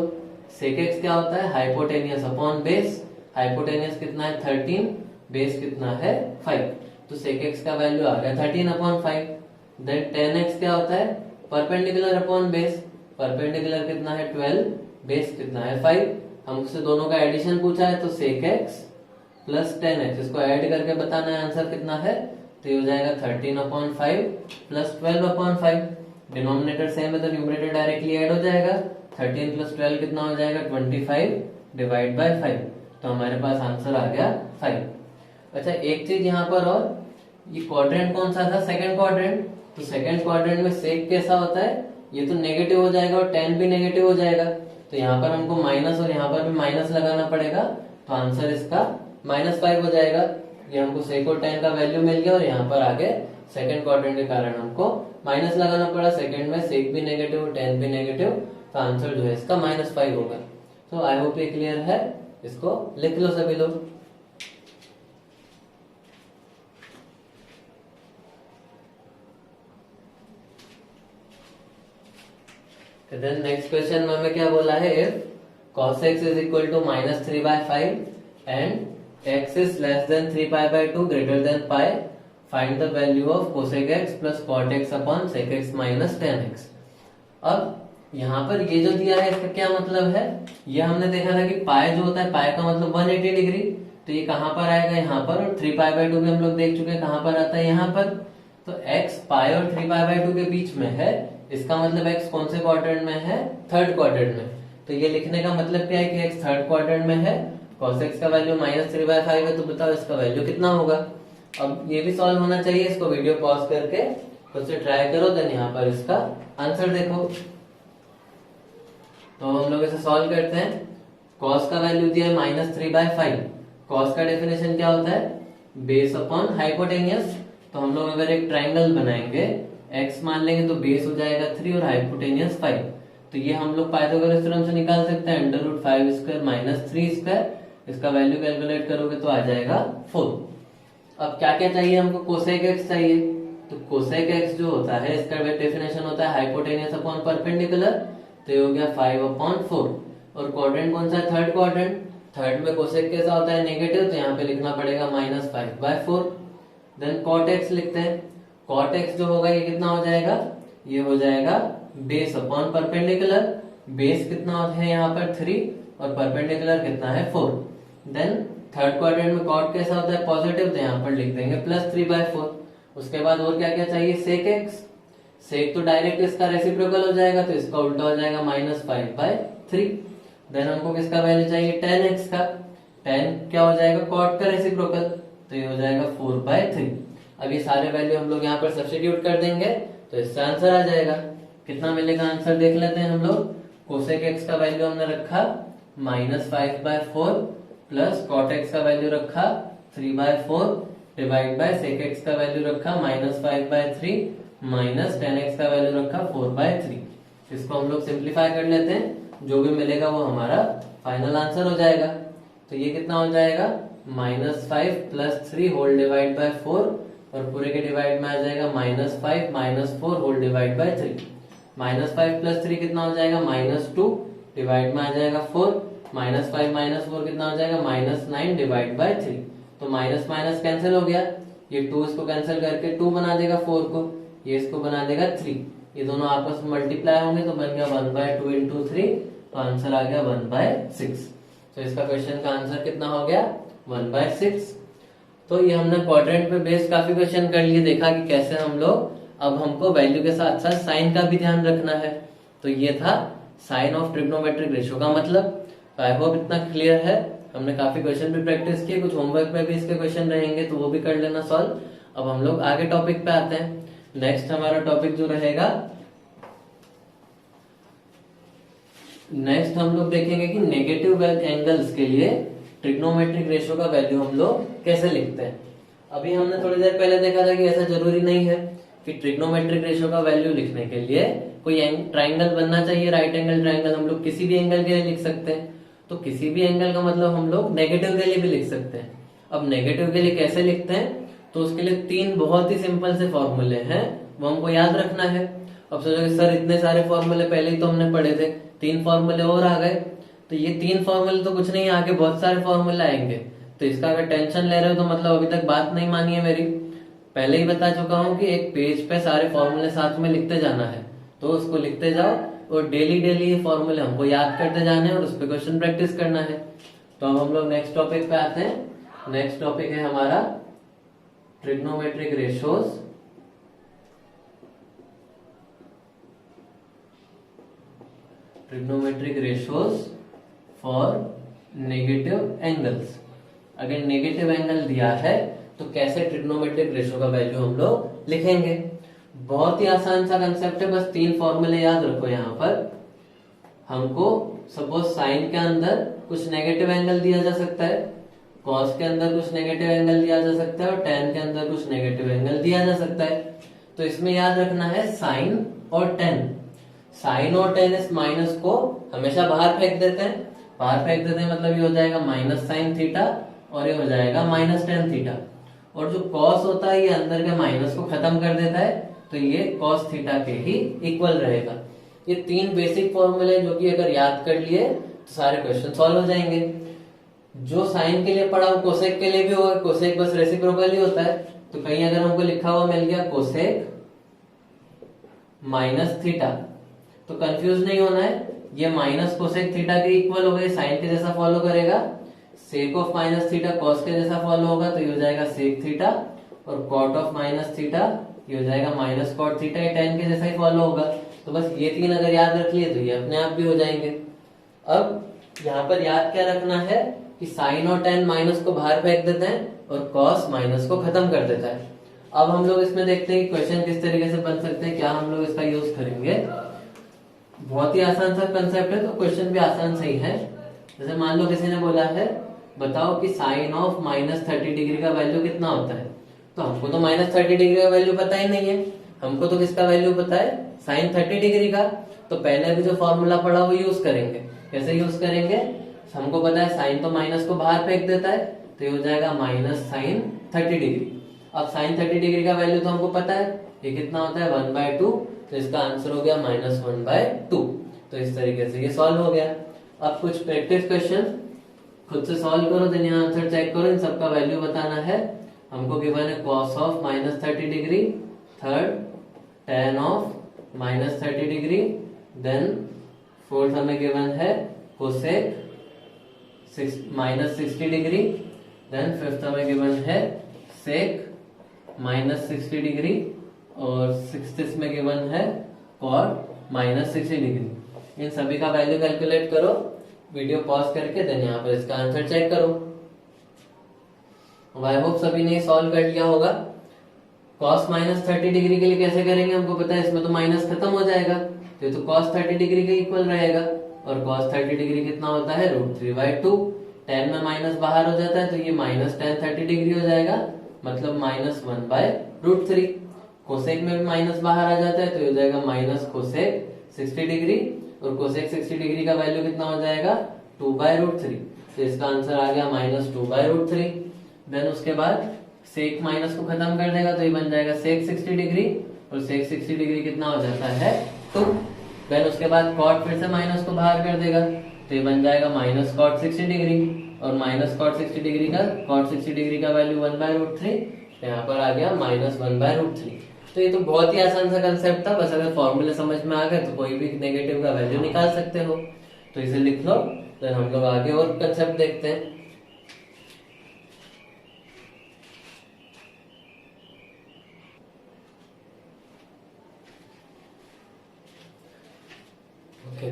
सेक एक्स क्या होता है, हाइपोटेनियस अपॉन बेस, हाइपोटेनियस कितना है 13, बेस कितना है 5, तो सेक एक्स का वैल्यू आ गया 13/5। देन tan x क्या होता है, परपेंडिकुलर अपॉन बेस, परपेंडिकुलर कितना है 12, बेस कितना है 5। हमसे दोनों का एडिशन पूछा है, तो sec X plus tan x, इसको ऐड करके बताना है आंसर कितना है, तो ये हो जाएगा 13/5 प्लस 12/5। डिनोमिनेटर सेम है तो न्यूमरेटर डायरेक्टली ऐड हो जाएगा, 13 प्लस 12 कितना हो जाएगा 25/5, तो हमारे पास आंसर आ गया 5। अच्छा एक चीज यहाँ पर और, ये क्वाड्रेंट कौन सा था, सेकंड क्वाड्रेंट, तो सेकंड क्वाड्रेंट में सेक कैसा होता है, ये तो नेगेटिव हो जाएगा और tan भी नेगेटिव हो जाएगा, तो यहाँ पर हमको माइनस और यहाँ पर भी माइनस लगाना पड़ेगा, तो आंसर इसका -5 हो जाएगा। ये हमको सेक और tan का वैल्यू मिल गया और यहाँ पर आगे सेकंड क्वाड्रेंट के कारण हमको माइनस लगाना पड़ा। सेकंड में सेक भी नेगेटिव tan भी नेगेटिव, तो आंसर जो है इसका -5 होगा। तो आई होप ये क्लियर है, इसको लिख लो सभी लोग। देन नेक्स्ट क्वेश्चन में हमें क्या बोला है, if cos x is equal to -3/5 and x is less than 3π/2 greater than pi, find the value of cosec x plus cot x upon sec x minus tan x। अब यहाँ पर ये जो दिया है इसका क्या मतलब है, ये हमने देखा था कि पाई जो होता है, पाई का मतलब 180 डिग्री, तो ये कहाँ पर आएगा, यहाँ पर, और 3π/2 भी हम लोग देख चुके हैं कहाँ पर आता है, यहाँ पर। तो x पाई और 3π/2 के बीच में है, इसका मतलब x कौन से क्वाड्रेंट में है, थर्ड क्वाड्रेंट में। तो ये लिखने का मतलब क्या है कि x थर्ड क्वाड्रेंट में है, cos x का वैल्यू -3/5 है, तो बताओ इसका वैल्यू कितना होगा। अब ये भी सॉल्व होना चाहिए, इसको वीडियो पॉज करके खुद से ट्राई करो, देन यहाँ पर इसका आंसर देखो। तो हम लोग इसे सॉल्व करते हैं। cos का वैल्यू दिया है -3/5। cos का डेफिनेशन क्या होता है, बेस अपॉन हाइपोटेनियस। तो हम लोग अगर एक ट्राइंगल बनाएंगे, x मान लेंगे तो बेस हो जाएगा 3 और हाइपोटेनियस 5, तो ये हम लोग पाइथागोरस थ्योरम से निकाल सकते हैं, √5² - 3²। इसका वैल्यू कैलकुलेट करोगे तो आ जाएगा 4। अब क्या क्या चाहिए हमको, कोसेक एक्स चाहिए, तो कोसेक एक्स जो होता है इसका डेफिनेशन होता है हाइपोटेनियस अपॉन परपेंडिकुलर, तो ये हो गया 5/4। और क्वाड्रेंट कौन सा है, थर्ड क्वाड्रेंट, थर्ड में कोसेक कैसा होता है, नेगेटिव, तो यहाँ पे लिखना पड़ेगा -5/4। देन कॉट एक्स लिखते हैं। कॉट एक्स जो होगा ये कितना हो जाएगा, ये हो जाएगा बेस अपॉन परपेंडिकुलर, बेस कितना है यहाँ पर 3 और परपेंडिकुलर कितना है 4। देन थर्ड क्वाड्रेंट में कॉट कैसा होता है, पॉजिटिव, तो यहाँ पर लिख देंगे +3/4। उसके बाद और क्या क्या चाहिए, सेक एक्स, सेक तो डायरेक्ट इसका रेसिप्रोकल हो जाएगा, तो इसका उल्टा हो जाएगा -5/3। देन हमको किसका वैल्यू चाहिए, tan x का, tan क्या हो जाएगा, कॉट का रेसिप्रोकल, तो ये हो जाएगा 4/3। अब ये सारे वैल्यू हम लोग यहाँ पर सब्स्टिट्यूट कर देंगे तो इससे आंसर आ जाएगा। कितना मिलेगा आंसर देख लेते हैं हम लोग। कोसेक एक्स का वैल्यू हमने रखा -5/4 प्लस कॉट एक्स का वैल्यू रखा 3/4 डिवाइड बाय सेक एक्स का वैल्यू रखा -5/3 माइनस tan एक्स का वैल्यू रखा 4/3। इसको हम लोग सिंप्लीफाई कर लेते हैं, जो भी मिलेगा वो हमारा फाइनल आंसर हो जाएगा। तो ये कितना हो जाएगा -5 + 3 होल डिवाइड बाय 4 और पूरे के डिवाइड में आ जाएगा -5 - 4 होल डिवाइड बाय 3। -5 + 3 कितना हो जाएगा -2 डिवाइड में आ जाएगा 4 -5 - 4 कितना हो जाएगा -9 डिवाइड बाय 3। तो माइनस माइनस कैंसिल हो गया, ये 2 इसको कैंसिल करके 2 बना देगा 4 को, ये इसको बना देगा 3। ये दोनों आपस में मल्टीप्लाई होंगे तो बन गया 1/2 × 3, तो आंसर आ गया 1/6। तो इसका क्वेश्चन का आंसर कितना हो गया 1/6। तो ये हमने क्वाड्रेंट पे बेस्ड काफी क्वेश्चन कर लिए, देखा कि कैसे हम लोग, अब हमको वैल्यू के साथ साथ साइन का भी ध्यान रखना है। तो ये था साइन ऑफ ट्रिग्नोमेट्रिक रेशियो का मतलब। आई होप इतना क्लियर है। हमने काफी क्वेश्चन भी प्रैक्टिस किए, कुछ होमवर्क में भी इसके क्वेश्चन रहेंगे तो वो भी कर लेना सॉल्व। अब हम लोग आगे टॉपिक पे आते हैं। नेक्स्ट हमारा टॉपिक जो रहेगा, नेक्स्ट हम लोग देखेंगे कि नेगेटिव एंगल्स के लिए ट्रिग्नोमेट्रिक रेशियो का वैल्यू हम लोग कैसे लिखते हैं। अभी हमने थोड़ी देर पहले देखा था कि ऐसा जरूरी नहीं है कि ट्रिग्नोमेट्रिक रेशियो का वैल्यू लिखने के लिए कोई ट्राइंगल बनना चाहिए, राइट एंगल ट्राइंगल। हम लोग किसी भी एंगल के लिए लिख सकते हैं। तो किसी भी एंगल का मतलब हम लोग नेगेटिव के लिए भी लिख सकते हैं। अब नेगेटिव के लिए कैसे लिखते हैं, तो उसके लिए 3 बहुत ही सिंपल से फॉर्मूले हैं, वो हमको याद रखना है। अब सोचो कि सर इतने सारे फॉर्मूले पहले ही तो हमने पढ़े थे, 3 फॉर्मूले और आ गए। तो ये 3 फॉर्मूले तो कुछ नहीं, आगे बहुत सारे फॉर्मूले आएंगे। तो इसका अगर टेंशन ले रहे हो तो मतलब अभी तक बात नहीं मानी है मेरी। पहले ही बता चुका हूँ कि एक पेज पे सारे फॉर्मूले साथ में लिखते जाना है, तो उसको लिखते जाओ और डेली डेली ये फॉर्मूले हमको याद करते जाने हैं और उस पर क्वेश्चन प्रैक्टिस करना है। तो अब हम लोग नेक्स्ट टॉपिक पे आते हैं। नेक्स्ट टॉपिक है हमारा trigonometric ratios. Trigonometric ratios for negative angles. अगर नेगेटिव एंगल दिया है तो कैसे ट्रिग्नोमेट्रिक रेशियो का वैल्यू हम लोग लिखेंगे। बहुत ही आसान सा कंसेप्ट है, बस 3 फॉर्मूले याद रखो। यहाँ पर हमको सपोज साइन के अंदर कुछ नेगेटिव एंगल दिया जा सकता है, कॉस के अंदर कुछ नेगेटिव एंगल दिया जा सकता है और टेन के अंदर कुछ नेगेटिव एंगल दिया जा सकता है। तो इसमें याद रखना है साइन और टेन। साइन और टेन इस माइनस को हमेशा बाहर फेंक देते हैं। बाहर फेंक देते हैं मतलब ये हो जाएगा -sin थीटा और ये हो जाएगा -tan थीटा। और जो कॉस होता है ये अंदर के माइनस को खत्म कर देता है, तो ये कॉस थीटा के ही इक्वल रहेगा। ये 3 बेसिक फॉर्मूले जो कि अगर याद कर लिए तो सारे क्वेश्चन सॉल्व हो जाएंगे। जो साइन के लिए पढ़ा वो कोसेक के लिए भी होगा, कोसेक बस रेसिप्रोकल ही होता है। तो कहीं अगर हमको लिखा हुआ मिल गया कोसेक -थीटा तो कंफ्यूज नहीं होना है, ये माइनस कोसेक थीटा के इक्वल हो गए, साइन के जैसा फॉलो करेगा। सेक ऑफ -थीटा कॉस के जैसा फॉलो होगा तो ये हो जाएगा सेक थीटा, और कॉट ऑफ -थीटा ये हो जाएगा -cot थीटा, ये tan के जैसा ही फॉलो होगा। तो बस ये 3 अगर याद रख लिए तो ये अपने आप भी हो जाएंगे। अब यहाँ पर याद क्या रखना है कि साइन और tan माइनस को बाहर फेंक देते हैं और कॉस माइनस को खत्म कर देता है। अब हम लोग इसमें देखते हैं कि क्वेश्चन किस तरीके से बन सकते हैं, क्या हम लोग इसका यूज करेंगे। बहुत ही आसान सा कंसेप्ट है तो क्वेश्चन भी आसान सही है। जैसे मान लो किसी ने बोला है बताओ कि साइन ऑफ -30 डिग्री का वैल्यू कितना होता है। तो हमको तो -30 डिग्री का वैल्यू पता ही नहीं है, हमको तो किसका वैल्यू पता है साइन 30 डिग्री का। तो पहले भी जो फॉर्मूला पढ़ा वो यूज करेंगे। कैसे यूज करेंगे, हमको पता है साइन तो माइनस को बाहर फेंक देता है तो ये हो जाएगा -sin 30 डिग्री। अब sin 30 डिग्री का वैल्यू तो हमको पता है, ये कितना होता है 1/2, तो इसका आंसर हो गया -1/2। तो इस तरीके से ये सॉल्व हो गया। अब कुछ प्रैक्टिस क्वेश्चन खुद से सॉल्व करो, देन यहाँ आंसर चेक करो, इन सबका वैल्यू बताना है। हमको गिवन है cos of -30 degree, third tan of -30 degree, then fourth हमें गिवन है कोसेक -60 डिग्री, देन फिफ्थ हमें गिवन है सेक -60 डिग्री, और सिक्स्थ में गिवन है cot -60 डिग्री। इन सभी का वैल्यू कैलकुलेट करो, वीडियो पॉज करके, देन यहाँ पर इसका आंसर चेक करो। आई होप सभी ने सॉल्व कर लिया होगा। cos माइनस 30 डिग्री के लिए कैसे करेंगे, हमको पता है इसमें तो माइनस खत्म हो जाएगा, तो cos 30 डिग्री के इक्वल रहेगा, और cos 30 डिग्री कितना होता है √3/2। tan में माइनस बाहर हो जाता है तो ये माइनस tan 30 डिग्री हो जाएगा, मतलब -1/√3। कोसेक में भी माइनस बाहर आ जाता है तो ये हो जाएगा माइनस कोसेक 60 डिग्री, और कोसेक 60 डिग्री का वैल्यू कितना हो जाएगा 2/√3। तो इसका आंसर आ गया -2/√3। देन उसके बाद सेक माइनस को खत्म कर देगा तो ये बन जाएगा सेक 60 डिग्री, और सेक 60 डिग्री कितना हो जाता है 2। देन उसके बाद कॉट फिर से माइनस को बाहर कर देगा तो ये बन जाएगा माइनस कॉट 60 डिग्री, और माइनस कॉट 60 डिग्री का कॉट 60 डिग्री का वैल्यू 1/√3, यहाँ पर आ गया -1/√3। तो ये तो बहुत ही आसान सा कंसेप्ट था, बस अगर फॉर्मूले समझ में आ गए तो कोई भी नेगेटिव का वैल्यू निकाल सकते हो, तो इसे लिख लो। तो हम लोग आगे और कंसेप्ट देखते हैं।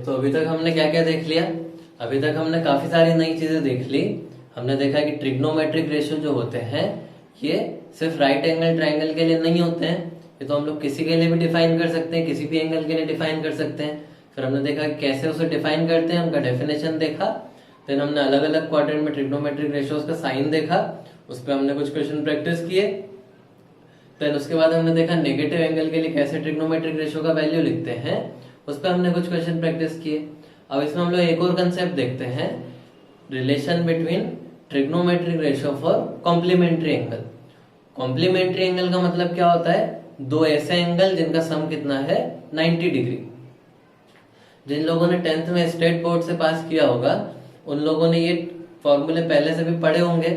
तो अभी तक हमने क्या क्या देख लिया, अभी तक हमने काफी सारी नई चीजें देख ली। हमने देखा कि ट्रिग्नोमेट्रिक रेशियो जो होते हैं ये सिर्फ राइट एंगल ट्राइंगल के लिए नहीं होते हैं, ये तो हम लोग किसी के लिए भी डिफाइन कर सकते हैं, किसी भी एंगल के लिए डिफाइन कर सकते हैं। फिर हमने देखा कि कैसे उसे डिफाइन करते हैं, उनका डेफिनेशन देखा। फिर हमने अलग अलग क्वाड्रेंट में ट्रिग्नोमेट्रिक रेशियोज का साइन देखा, उस पर हमने कुछ क्वेश्चन प्रैक्टिस किए। फिर उसके बाद हमने देखा नेगेटिव एंगल के लिए कैसे ट्रिग्नोमेट्रिक रेशियो का वैल्यू लिखते हैं, उस पर हमने कुछ क्वेश्चन प्रैक्टिस किए। अब इसमें हम लोग एक और कंसेप्ट देखते हैं, relation between trigonometric ratio for complementary angle. Complementary angle का मतलब क्या होता है, दो ऐसे एंगल जिनका सम कितना है 90 डिग्री। जिन लोगों ने 10th में स्टेट बोर्ड से पास किया होगा उन लोगों ने ये फॉर्मूले पहले से भी पढ़े होंगे,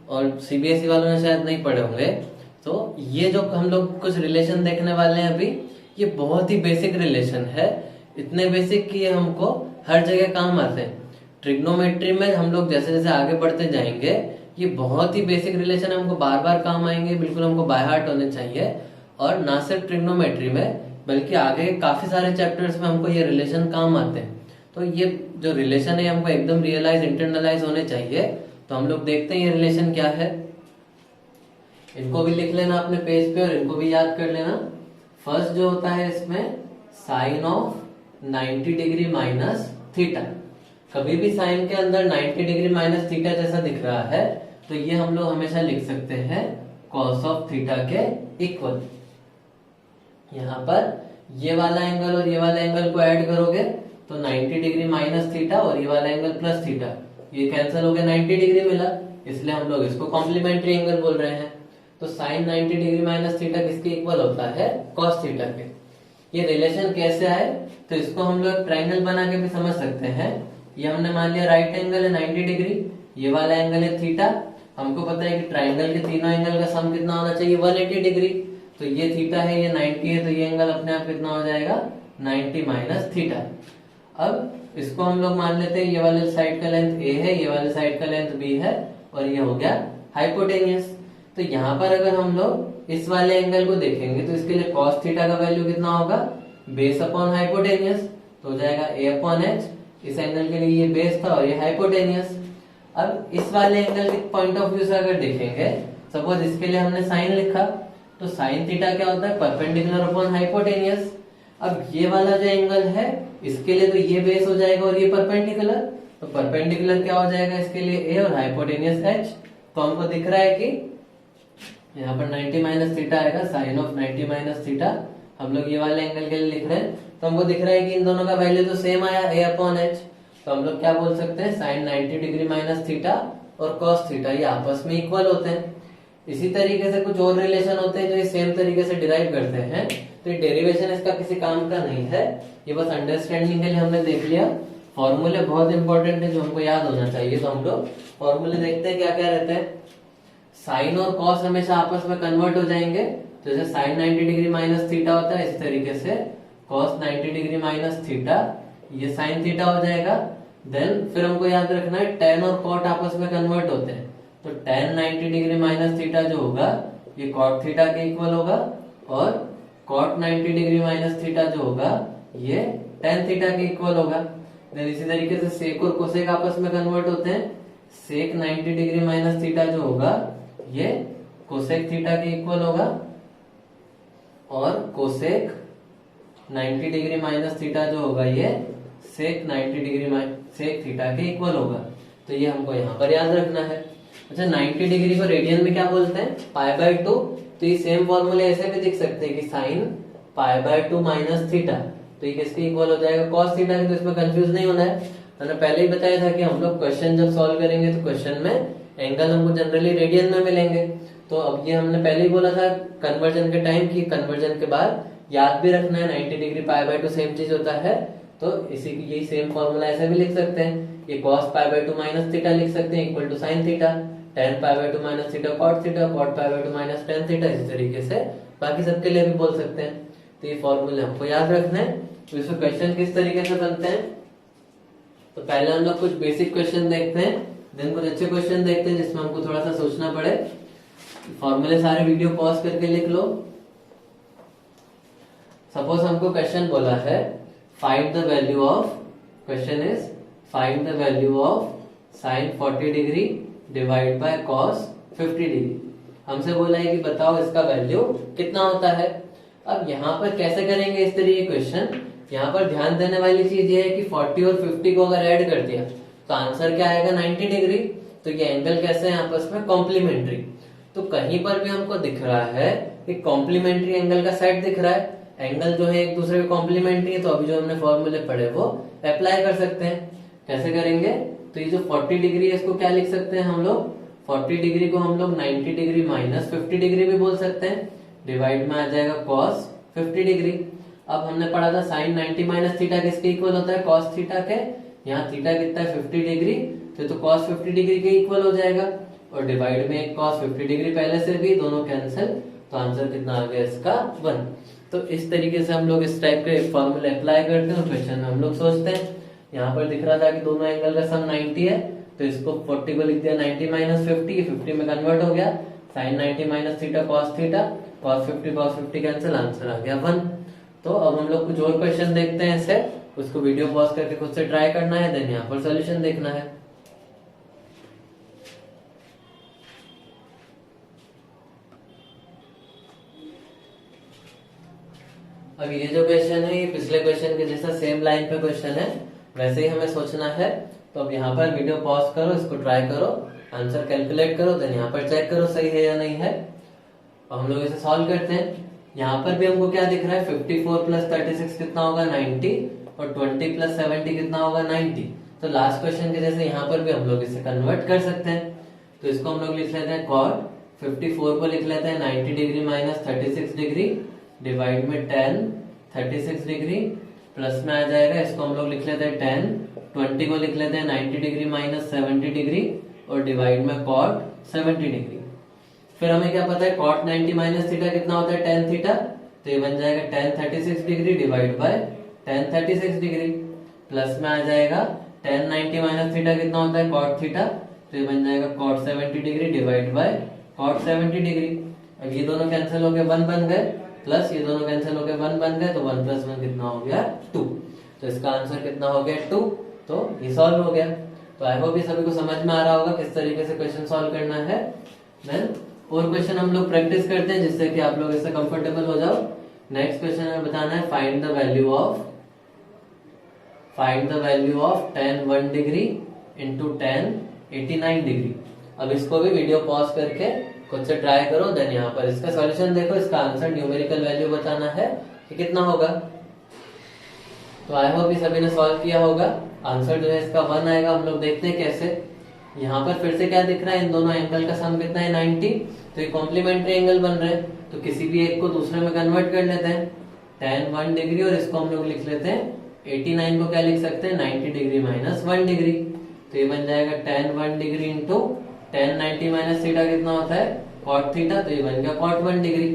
और सीबीएसई वालों ने शायद नहीं पढ़े होंगे। तो ये जो हम लोग कुछ रिलेशन देखने वाले हैं अभी, ये बहुत ही बेसिक रिलेशन है, इतने बेसिक कि ये हमको हर जगह काम आते हैं। ट्रिग्नोमेट्री में हम लोग जैसे जैसे आगे बढ़ते जाएंगे ये बहुत ही बेसिक रिलेशन हमको बार बार काम आएंगे, बिल्कुल हमको बाय हार्ट होने चाहिए। और ना सिर्फ ट्रिग्नोमेट्री में बल्कि आगे काफी सारे चैप्टर्स में हमको ये रिलेशन काम आते हैं। तो ये जो रिलेशन है हमको एकदम रियलाइज इंटरनलाइज होने चाहिए। तो हम लोग देखते हैं ये रिलेशन क्या है, इनको भी लिख लेना अपने पेज पे और इनको भी याद कर लेना। फर्स्ट जो होता है इसमें sign of 90 degree minus theta. कभी भी साइन के अंदर 90 डिग्री माइनस थीटा जैसा दिख रहा है तो ये हम लोग हमेशा लिख सकते हैं कॉस ऑफ थीटा के इक्वल। यहाँ पर ये वाला एंगल और ये वाला एंगल को ऐड करोगे तो 90 डिग्री माइनस थीटा और ये वाला एंगल प्लस थीटा, ये कैंसिल हो गया, 90 डिग्री मिला, इसलिए हम लोग इसको कॉम्प्लीमेंट्री एंगल बोल रहे हैं। तो साइन 90 डिग्री माइनस थीटा किसके इक्वल होता है, कॉस थीटा के। ये रिलेशन कैसे आए, तो इसको हम लोग ट्राइंगल बना के भी समझ सकते हैं। ये हमने मान लिया राइट एंगल है 90 डिग्री, ये वाला एंगल है थीटा। हमको पता है कि ट्राइंगल के तीनों एंगल का सम कितना होना चाहिए 180 डिग्री। तो ये थीटा है, ये 90 है, तो ये एंगल अपने आप कितना हो जाएगा 90 माइनस थीटा। अब इसको हम लोग मान लेते हैं ये वाले साइड का लेंथ ए है, ये वाले साइड का लेंथ बी है, और ये हो गया हाइपोटेनियस। तो यहाँ पर अगर हम लोग इस वाले एंगल को देखेंगे तो इसके लिए कॉस थीटा का वैल्यू कितना होगा, बेस अपॉन हाइपोटेनियस, तो हो जाएगा ए अपॉन एच। इस एंगल के लिए ये बेस था और ये हाइपोटेनियस। अब इस वाले एंगल के पॉइंट ऑफ व्यू से अगर देखेंगे, सपोज इसके लिए हमने साइन लिखा, तो साइन थीटा क्या होता है, परपेंडिकुलर अपॉन हाइपोटेनियस। अब ये वाला जो एंगल है इसके लिए तो ये बेस हो जाएगा और ये परपेंडिकुलर, तो परपेंडिकुलर क्या हो जाएगा इसके लिए ए और हाइपोटेनियस एच। तो हमको दिख रहा है कि यहाँ पर 90 माइनस थीटा आएगा, साइन ऑफ 90 माइनस थीटा हम लोग ये वाले एंगल के लिए लिख रहे हैं। तो हमको दिख रहा है कि इन दोनों का वैल्यू तो सेम आया ए अपॉन एच। तो हम लोग क्या बोल सकते हैं, साइन 90 डिग्री माइनस थीटा और कॉस थीटा ये आपस में इक्वल होते हैं। इसी तरीके से कुछ और रिलेशन होते हैं जो ये सेम तरीके से डिराइव करते हैं। तो ये डेरिवेशन इसका किसी काम का नहीं है, ये बस अंडरस्टैंडिंग के लिए हमने देख लिया। फॉर्मूले बहुत इंपॉर्टेंट है जो हमको याद होना चाहिए। तो हम लोग फॉर्मूले देखते हैं क्या क्या रहते हैं। साइन और कॉस हमेशा आपस में कन्वर्ट हो जाएंगे, तो जैसे साइन 90 डिग्री माइनस थीटा होता है इस तरीके से कॉस 90 डिग्री माइनस थीटा ये साइन थीटा हो जाएगा। देन फिर हमको याद रखना है टेन और कॉट आपस में कन्वर्ट होते हैं, तो टेन 90 डिग्री माइनस थीटा जो होगा ये कॉट थीटा के इक्वल होगा, और कॉट 90 डिग्री माइनस थीटा जो होगा ये टेन थीटा के इक्वल होगा। देन इसी तरीके से सेक और कोसेक आपस में कन्वर्ट होते हैं, सेक 90 डिग्री माइनस थीटा जो होगा ये कोसेक थीटा के इक्वल होगा और कोसेक 90 डिग्री माइनस थीटा जो होगा ये सेक 90 डिग्री सेक थीटा के इक्वल होगा। तो ये हमको यहाँ पर याद रखना है। अच्छा 90 डिग्री को रेडियन में क्या बोलते हैं? π/2। तो ये सेम फॉर्मूले ऐसे भी दिख सकते हैं कि साइन π/2 माइनस थीटा, तो ये किसके इक्वल हो जाएगा? cos थीटा के। तो इसमें कंफ्यूज नहीं होना है। मैंने पहले ही बताया था कि हम लोग क्वेश्चन जब सॉल्व करेंगे तो क्वेश्चन में एंगल हमको जनरली रेडियन में मिलेंगे। तो अब ये हमने पहले ही बोला था कन्वर्जन के टाइम की, कन्वर्जन के बाद याद भी रखना है 90 डिग्री π/2 सेम चीज होता है। तो इसी की यही सेम फॉर्मूला ऐसे भी लिख सकते हैं, ये cos π/2 माइनस थीटा लिख सकते हैं equal to sine theta, tan π/2 minus theta cot theta, cot π/2 minus tan theta. इसी तरीके से बाकी सबके लिए भी बोल सकते हैं। तो ये फॉर्मूले हमको याद रखना है। तो इसमें क्वेश्चन किस तरीके से बनते हैं? तो पहले हम लोग कुछ बेसिक क्वेश्चन देखते हैं, देन कुछ अच्छे क्वेश्चन देखते हैं जिसमें हमको थोड़ा सा सोचना पड़े। फॉर्मूले सारे वीडियो पॉज करके लिख लो। सपोज हमको क्वेश्चन बोला है find the value of, question is find the value of sine 40 degree divide by cos 50 degree. हमसे बोला है कि बताओ इसका वैल्यू कितना होता है। अब यहाँ पर कैसे करेंगे इस तरीके क्वेश्चन? यहाँ पर ध्यान देने वाली चीज ये है कि 40 और 50 को अगर ऐड कर दिया तो आंसर क्या आएगा? 90 डिग्री। तो ये एंगल कैसे है आपस में? कॉम्प्लीमेंट्री। तो कहीं पर भी हमको दिख रहा है कि कॉम्प्लीमेंट्री एंगल का सेट दिख रहा है, एंगल जो है एक दूसरे के कॉम्प्लीमेंट्री है, तो अभी जो हमने फॉर्मूले पढ़े वो अप्लाई कर सकते हैं। कैसे करेंगे? तो ये जो 40 डिग्री है इसको क्या लिख सकते हैं हम लोग? 40 डिग्री को हम लोग 90 डिग्री माइनस 50 डिग्री भी बोल सकते हैं, डिवाइड में आ जाएगा cos 50 डिग्री। अब हमने पढ़ा था साइन 90 माइनस थीटा किसके इक्वल होता है? cos थीटा के। यहाँ थीटा कितना है? 50 डिग्री, तो cos 50 डिग्री के इक्वल हो जाएगा और डिवाइड में एक cos 50 डिग्री पहले से भी, दोनों कैंसिल, तो आंसर कितना आ गया इसका? 1। तो इस तरीके से हम लोग इस टाइप के फॉर्मूले अप्लाई करते हैं और क्वेश्चन में हम लोग सोचते हैं। यहाँ पर दिख रहा था कि दोनों एंगल का सम 90 है, तो इसको 40 को लिख दिया 90 माइनस 50 में कन्वर्ट हो गया sine 90 minus theta cos theta, cos 50 cancel, answer आ गया 1। तो अब हम लोग कुछ और क्वेश्चन देखते हैं ऐसे, उसको वीडियो पॉज करके खुद से ट्राई करना है, देन यहाँ पर सोल्यूशन देखना है। अब ये जो क्वेश्चन है ये पिछले क्वेश्चन के जैसा सेम लाइन पे क्वेश्चन है, वैसे ही हमें सोचना है। तो अब यहाँ पर वीडियो पॉज करो, इसको ट्राई करो, आंसर कैलकुलेट करो, देन यहाँ पर चेक करो सही है या नहीं है। अब हम लोग इसे सॉल्व करते हैं। यहाँ पर भी हमको क्या दिख रहा है? 54 प्लस 36 कितना होगा? 90, और 20 प्लस 70 कितना होगा? 90। तो लास्ट क्वेश्चन के जैसे यहाँ पर भी हम लोग इसे कन्वर्ट कर सकते हैं। तो इसको हम लोग लिख लेते हैं cot 54 को लिख लेते हैं 90 डिग्री माइनस 36 डिग्री, डिवाइड में tan 36 डिग्री, प्लस में आ जाएगा, इसको हम लोग लिख लेते हैं tan 20 को लिख लेते हैं 90 डिग्री माइनस 70 डिग्री, और डिवाइड में cot 70 डिग्री। फिर हमें क्या पता है cot 90 माइनस थीटा कितना होता है? tan theta. तो ये बन जाएगा tan 36 degree divide by tan 36 degree, plus में आ जाएगा tan 90 माइनस थीटा कितना होता है? cot theta. तो ये बन जाएगा cot 70 degree divide by cot 70 degree. अब ये दोनों कैंसिल हो गए, 1 बन गए, प्लस ये दोनों कैंसिल हो गए, 1 बन गए, तो 1 + 1 कितना हो गया? 2। तो इसका आंसर कितना हो गया? 2। तो ये सॉल्व हो गया। तो आई होप ये सभी को समझ में आ रहा होगा किस तरीके से क्वेश्चन सॉल्व करना है। देन और क्वेश्चन हम लोग प्रैक्टिस करते हैं जिससे कि आप लोग इससे कंफर्टेबल हो जाओ। नेक्स्ट क्वेश्चन हमें बताना है find the value of tan 1 degree into tan 89 degree. अब इसको भी वीडियो पॉज करके खुद से ट्राई करो, देन यहाँ पर इसका सॉल्यूशन देखो, इसका आंसर न्यूमेरिकल वैल्यू बताना है कि कितना होगा। तो आई होप सभी ने सॉल्व किया होगा। आंसर जो है इसका 1 आएगा। हम लोग देखते हैं कैसे। यहाँ पर फिर से क्या दिख रहा है? इन दोनों एंगल का सम कितना है? 90। तो ये कॉम्प्लीमेंट्री एंगल बन रहे हैं, तो किसी भी एक को दूसरे में कन्वर्ट कर लेते हैं। tan 1 डिग्री, और इसको हम लोग लिख लेते हैं 89 को क्या लिख सकते हैं? 90 डिग्री माइनस 1 डिग्री। तो ये बन जाएगा tan 1 degree into tan 90 minus theta कितना होता है? cot theta. तो ये बन गया cot 1 डिग्री।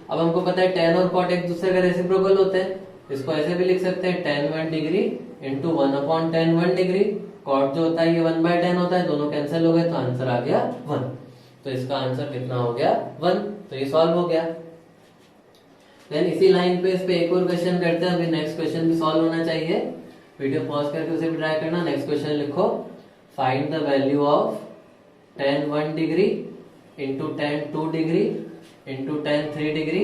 अब हमको पता है tan और cot एक दूसरे का रेसिप्रोकल होते हैं, इसको ऐसे भी लिख सकते हैं tan 1 degree into 1/tan 1 degree. cot जो होता है ये 1/tan होता है, दोनों कैंसिल हो गए, तो आंसर आ गया 1। तो इसका आंसर कितना हो गया? 1। तो ये सॉल्व हो गया। देन इसी लाइन पे इस पे एक और क्वेश्चन करते हैं। अभी नेक्स्ट क्वेश्चन भी सॉल्व होना चाहिए, वीडियो पॉज करके उसे भी ट्राई करना। नेक्स्ट क्वेश्चन लिखो find the value of tan 1 degree into ten 2 degree into ten 3 degree,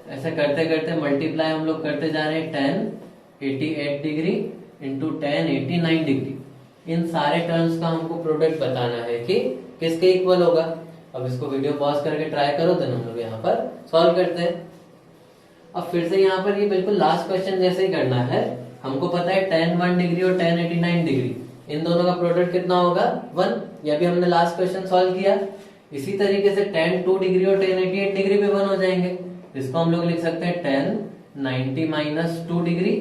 ऐसे करते करते मल्टीप्लाई हम लोग करते जा रहे हैं tan 88 degree into tan 89 degree. इन सारे टर्म्स का हमको प्रोडक्ट बताना है कि किसके इक्वल होगा। अब इसको वीडियो पॉज करके ट्राई करो, देन हम लोग यहाँ पर सॉल्व करते हैं। अब फिर से यहाँ पर ये बिल्कुल लास्ट क्वेश्चन जैसे ही करना है। हमको पता है tan 1 डिग्री और tan 89 डिग्री, इन दोनों का प्रोडक्ट कितना होगा 1। ये भी हमने लास्ट क्वेश्चन सॉल्व किया। इसी तरीके से tan 2 डिग्री और tan 88 डिग्री भी 1 हो जाएंगे। इसको हम लोग लिख सकते हैं tan 90 माइनस 2 डिग्री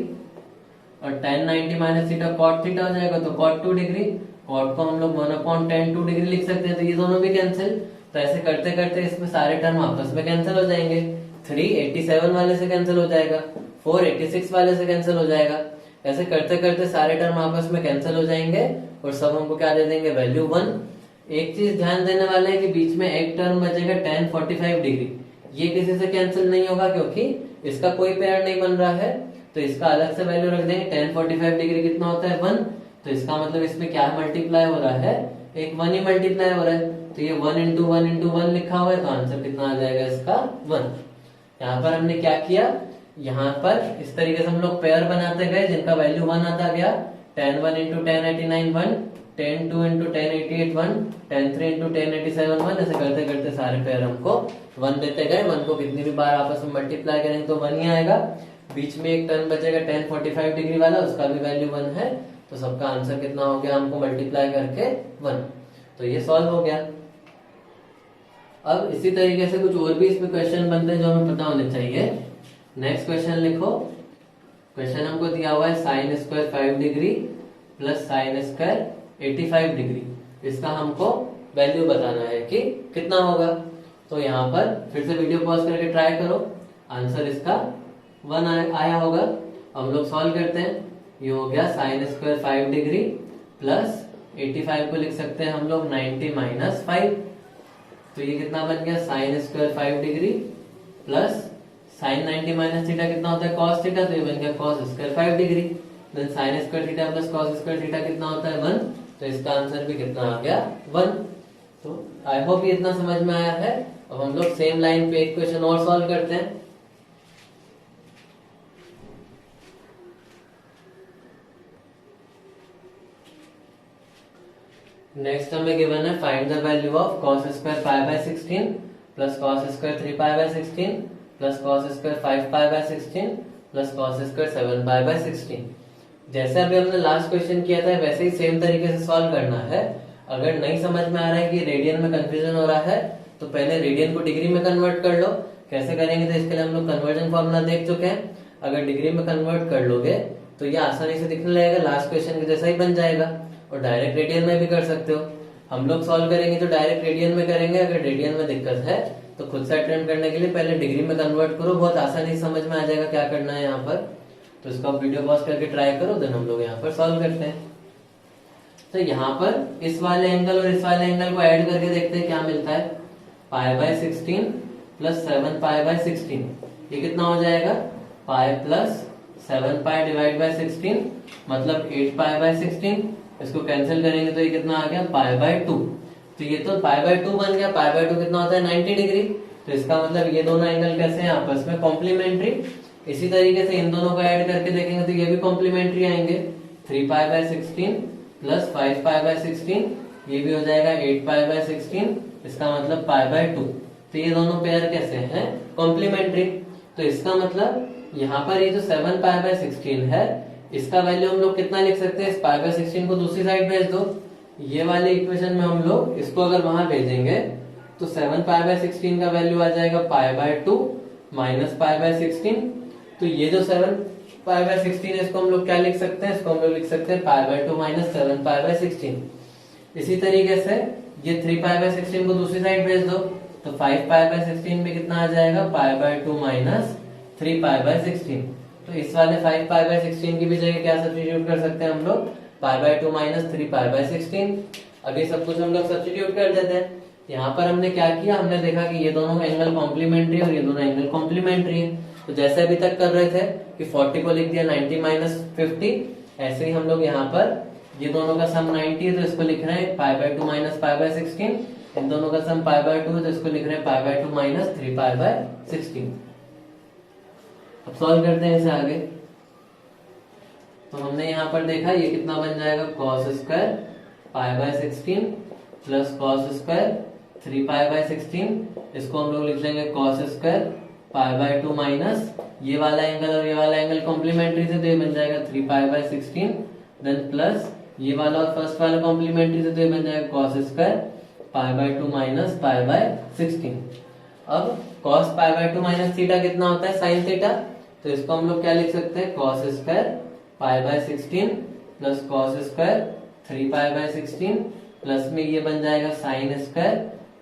और tan 90 minus theta cot theta हो जाएगा, तो cot 2 डिग्री। cot को हम लोग 1/tan 2 डिग्री लिख सकते हैं, तो ये दोनों भी कैंसिल। तो ऐसे करते करते इसमें सारे टर्म आपस में कैंसिल हो जाएंगे। 3 87 वाले से कैंसिल हो जाएगा, 4 86 वाले से कैंसिल हो जाएगा। ऐसे करते करते सारे टर्म आपस में कैंसिल हो जाएंगे और सब हमको क्या दे देंगे, वैल्यू 1। एक चीज ध्यान देने वाले है कि बीच में एक टर्म बचेगा tan 45 डिग्री, ये किसी से कैंसिल नहीं होगा क्योंकि इसका कोई पेयर नहीं बन रहा है, तो इसका अलग से वैल्यू रख देंगे। tan 45 डिग्री कितना होता है 1, तो इसका मतलब इसमें क्या मल्टीप्लाई हो रहा है, एक 1 ही मल्टीप्लाई हो रहा है। तो ये 1 इंटू 1 इंटू 1 लिखा हुआ है, तो आंसर कितना आ जाएगा इसका 1। यहाँ पर हमने क्या किया, यहाँ पर इस तरीके से हम लोग पेयर बनाते गए जिनका वैल्यू 1 आता गया। tan 1 into tan 89 1, tan 2 into tan 88 1, tan 3 into tan 87 1। ऐसे करते करते सारे पेयर हमको 1 देते गए। 1 को कितनी भी बार आपस में मल्टीप्लाई करेंगे तो 1 ही आएगा। बीच में एक टर्म बचेगा tan 45 डिग्री वाला, उसका भी वैल्यू 1 है, तो सबका आंसर कितना हो गया हमको मल्टीप्लाई करके 1। तो ये सॉल्व हो गया। अब इसी तरीके से कुछ और भी इसमें क्वेश्चन बनते हैं जो हमें पता होने चाहिए। नेक्स्ट क्वेश्चन लिखो। क्वेश्चन हमको दिया हुआ है sign square 5 degree plus sine square 85 degree. इसका हमको वैल्यू बताना है कि कितना होगा। तो यहाँ पर फिर से वीडियो पॉज करके ट्राई करो, आंसर इसका 1 आया होगा। हम लोग सॉल्व करते हैं। ये हो गया साइन स्क्वायर 5 डिग्री प्लस 85 को लिख सकते हैं हम लोग 90 माइनस 5। तो ये कितना बन गया, sine square 5 degree plus sine 90 minus theta कितना होता है कॉस थीटा, तो ये बन गया cos square 5 degree. Then sine square theta plus cos square theta कितना होता है 1, तो इसका आंसर भी कितना आ गया 1। तो आई होप ये इतना समझ में आया है। अब हम लोग सेम लाइन पे एक क्वेश्चन और सॉल्व करते हैं। नेक्स्ट हमें गिवन है find the value of cos square 5/16 plus cos square 3π/16 plus cos square 5π/16 plus cos square 7π/16। जैसे अभी हमने लास्ट क्वेश्चन किया था वैसे ही सेम तरीके से सॉल्व करना है। अगर नहीं समझ में आ रहा है कि रेडियन में कंफ्यूजन हो रहा है तो पहले रेडियन को डिग्री में कन्वर्ट कर लो। कैसे करेंगे तो इसके लिए हम लोग कन्वर्जन फॉर्मूला देख चुके हैं। अगर डिग्री में कन्वर्ट कर लोगे तो ये आसानी से दिखने लगेगा, लास्ट क्वेश्चन के जैसा ही बन जाएगा। और डायरेक्ट रेडियन में भी कर सकते हो। हम लोग सॉल्व करेंगे तो डायरेक्ट रेडियन में करेंगे। अगर रेडियन में दिक्कत है तो खुद से अटेम्प्ट करने के लिए पहले डिग्री में कन्वर्ट करो, बहुत आसानी से समझ में आ जाएगा क्या करना है यहाँ पर। तो इसको आप वीडियो पॉज करके ट्राई करो, देन हम लोग यहाँ पर सॉल्व करते हैं। तो यहाँ पर इस वाले एंगल और इस वाले एंगल को ऐड करके देखते हैं क्या मिलता है। π/16 प्लस 7π/16 ये कितना हो जाएगा, पाई प्लस 7π डिवाइड बाय 16 मतलब 8π/16। इसको कैंसिल करेंगे तो ये कितना आ गया π/2। तो ये तो π/2 बन गया। π/2 कितना होता है 90 डिग्री। तो इसका मतलब ये दोनों एंगल कैसे हैं आपस में कॉम्प्लीमेंट्री। इसी तरीके से इन दोनों को ऐड करके देखेंगे तो ये भी कॉम्प्लीमेंट्री आएंगे। 3π/16 प्लस 5π/16 ये भी हो जाएगा 8π/16। इसका मतलब π/2। तो ये दोनों पेयर कैसे हैं कॉम्प्लीमेंट्री। तो इसका मतलब यहाँ पर ये जो 7π/16 है इसका वैल्यू हम लोग कितना लिख सकते हैं, इस π/16 को दूसरी साइड भेज दो। ये वाले इक्वेशन में हम लोग इसको अगर वहां भेजेंगे तो 7π/16 का वैल्यू आ जाएगा π/2 माइनस π/16। तो ये जो 7π/16 है इसको हम लोग क्या लिख सकते हैं, इसको हम लोग लिख सकते हैं π/2 माइनस 7π/16। इसी तरीके से ये 3π/16 को दूसरी साइड भेज दो तो 5π/16 में कितना आ जाएगा π/2 माइनस 3π/16। तो इस वाले 5π/16 की भी जगह क्या सब्स्टिट्यूट कर सकते हैं हम लोग, π/2 माइनस 3π/16। अभी सब कुछ हम लोग सब्स्टिट्यूट कर देते हैं। यहाँ पर हमने क्या किया, हमने देखा कि ये दोनों एंगल कॉम्प्लीमेंट्री और ये दोनों एंगल कॉम्प्लीमेंट्री है। तो जैसे अभी तक कर रहे थे कि 40 को लिख दिया 90 माइनस 50, ऐसे ही हम लोग यहाँ पर ये दोनों का सम 90 है तो इसको लिख रहे हैं π/2 माइनस π/16। इन दोनों का सम पाई बाय 2 है, तो इसको लिख रहे हैं pi by 2 minus 3 pi by 16। अब सॉल्व करते हैं इसे आगे। तो हमने यहाँ पर देखा ये कितना बन जाएगा, cos square pi by 16 plus cos square 3 pi by 16। इसको हम लोग लिख लेंगे cos square pi by 2 minus ये वाला एंगल और ये वाला एंगल कॉम्प्लीमेंट्री से, तो ये बन जाएगा 3 पाई बाय 16, देन प्लस ये वाला और फर्स्ट वाला कॉम्प्लीमेंट्री से, तो ये बन जाएगा cos square pi by 2 minus pi by 16। अब cos pi by 2 minus theta कितना होता है, साइन थीटा, तो इसको हम लोग क्या लिख सकते हैं, cos square pi by 16 plus cos square 3 pi by 16 plus में ये बन जाएगा साइन स्क्वायर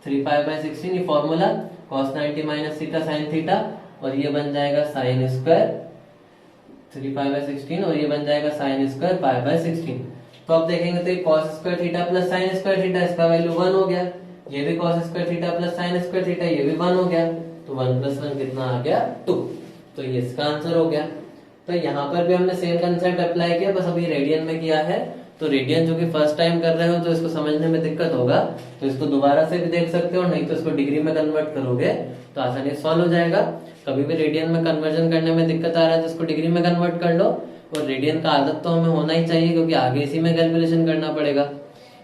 3 पाई बाय 16, ये formula cos 90 minus theta sine theta, और ये बन जाएगा साइन स्क्वायर 3 पाई बाय 16 और ये बन जाएगा साइन स्क्वायर पाई बाय 16। तो अब देखेंगे तो cos square theta plus sign square theta, इसका वैल्यू 1 हो गया। ये भी cos square theta plus sign square theta, ये भी 1 हो गया। तो 1 + 1 कितना आ गया, 2। तो ये इसका आंसर हो गया। तो यहाँ पर भी हमने सेम कंसेप्ट अप्लाई किया, बस अभी रेडियन में किया है। तो रेडियन जो कि फर्स्ट टाइम कर रहे हो तो इसको समझने में दिक्कत होगा, तो इसको दोबारा से भी देख सकते हो, नहीं तो इसको डिग्री में कन्वर्ट करोगे तो आसानी से सॉल्व हो जाएगा। कभी भी रेडियन में कन्वर्जन करने में दिक्कत आ रहा है तो इसको डिग्री में कन्वर्ट कर लो। और रेडियन का आदत तो हमें होना ही चाहिए, क्योंकि आगे इसी में कैलकुलेशन करना पड़ेगा।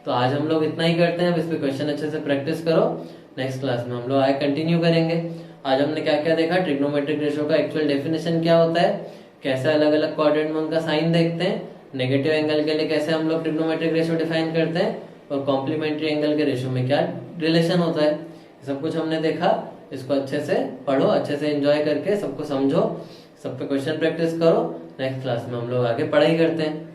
तो आज हम लोग इतना ही करते हैं, अब इस पे क्वेश्चन अच्छे से प्रैक्टिस करो। नेक्स्ट क्लास में हम लोग आगे कंटिन्यू करेंगे। आज हमने क्या क्या देखा, ट्रिग्नोमेट्रिक रेशियो का एक्चुअल डेफिनेशन क्या होता है, कैसे अलग अलग क्वाड्रेंट में उनका साइन देखते हैं, नेगेटिव एंगल के लिए कैसे हम लोग ट्रिग्नोमेट्रिक रेशियो डिफाइन करते हैं, और कॉम्प्लीमेंट्री एंगल के रेशियो में क्या रिलेशन होता है, सब कुछ हमने देखा। इसको अच्छे से पढ़ो, अच्छे से एंजॉय करके सबको समझो, सब पे क्वेश्चन प्रैक्टिस करो। नेक्स्ट क्लास में हम लोग आगे पढ़ाई करते हैं।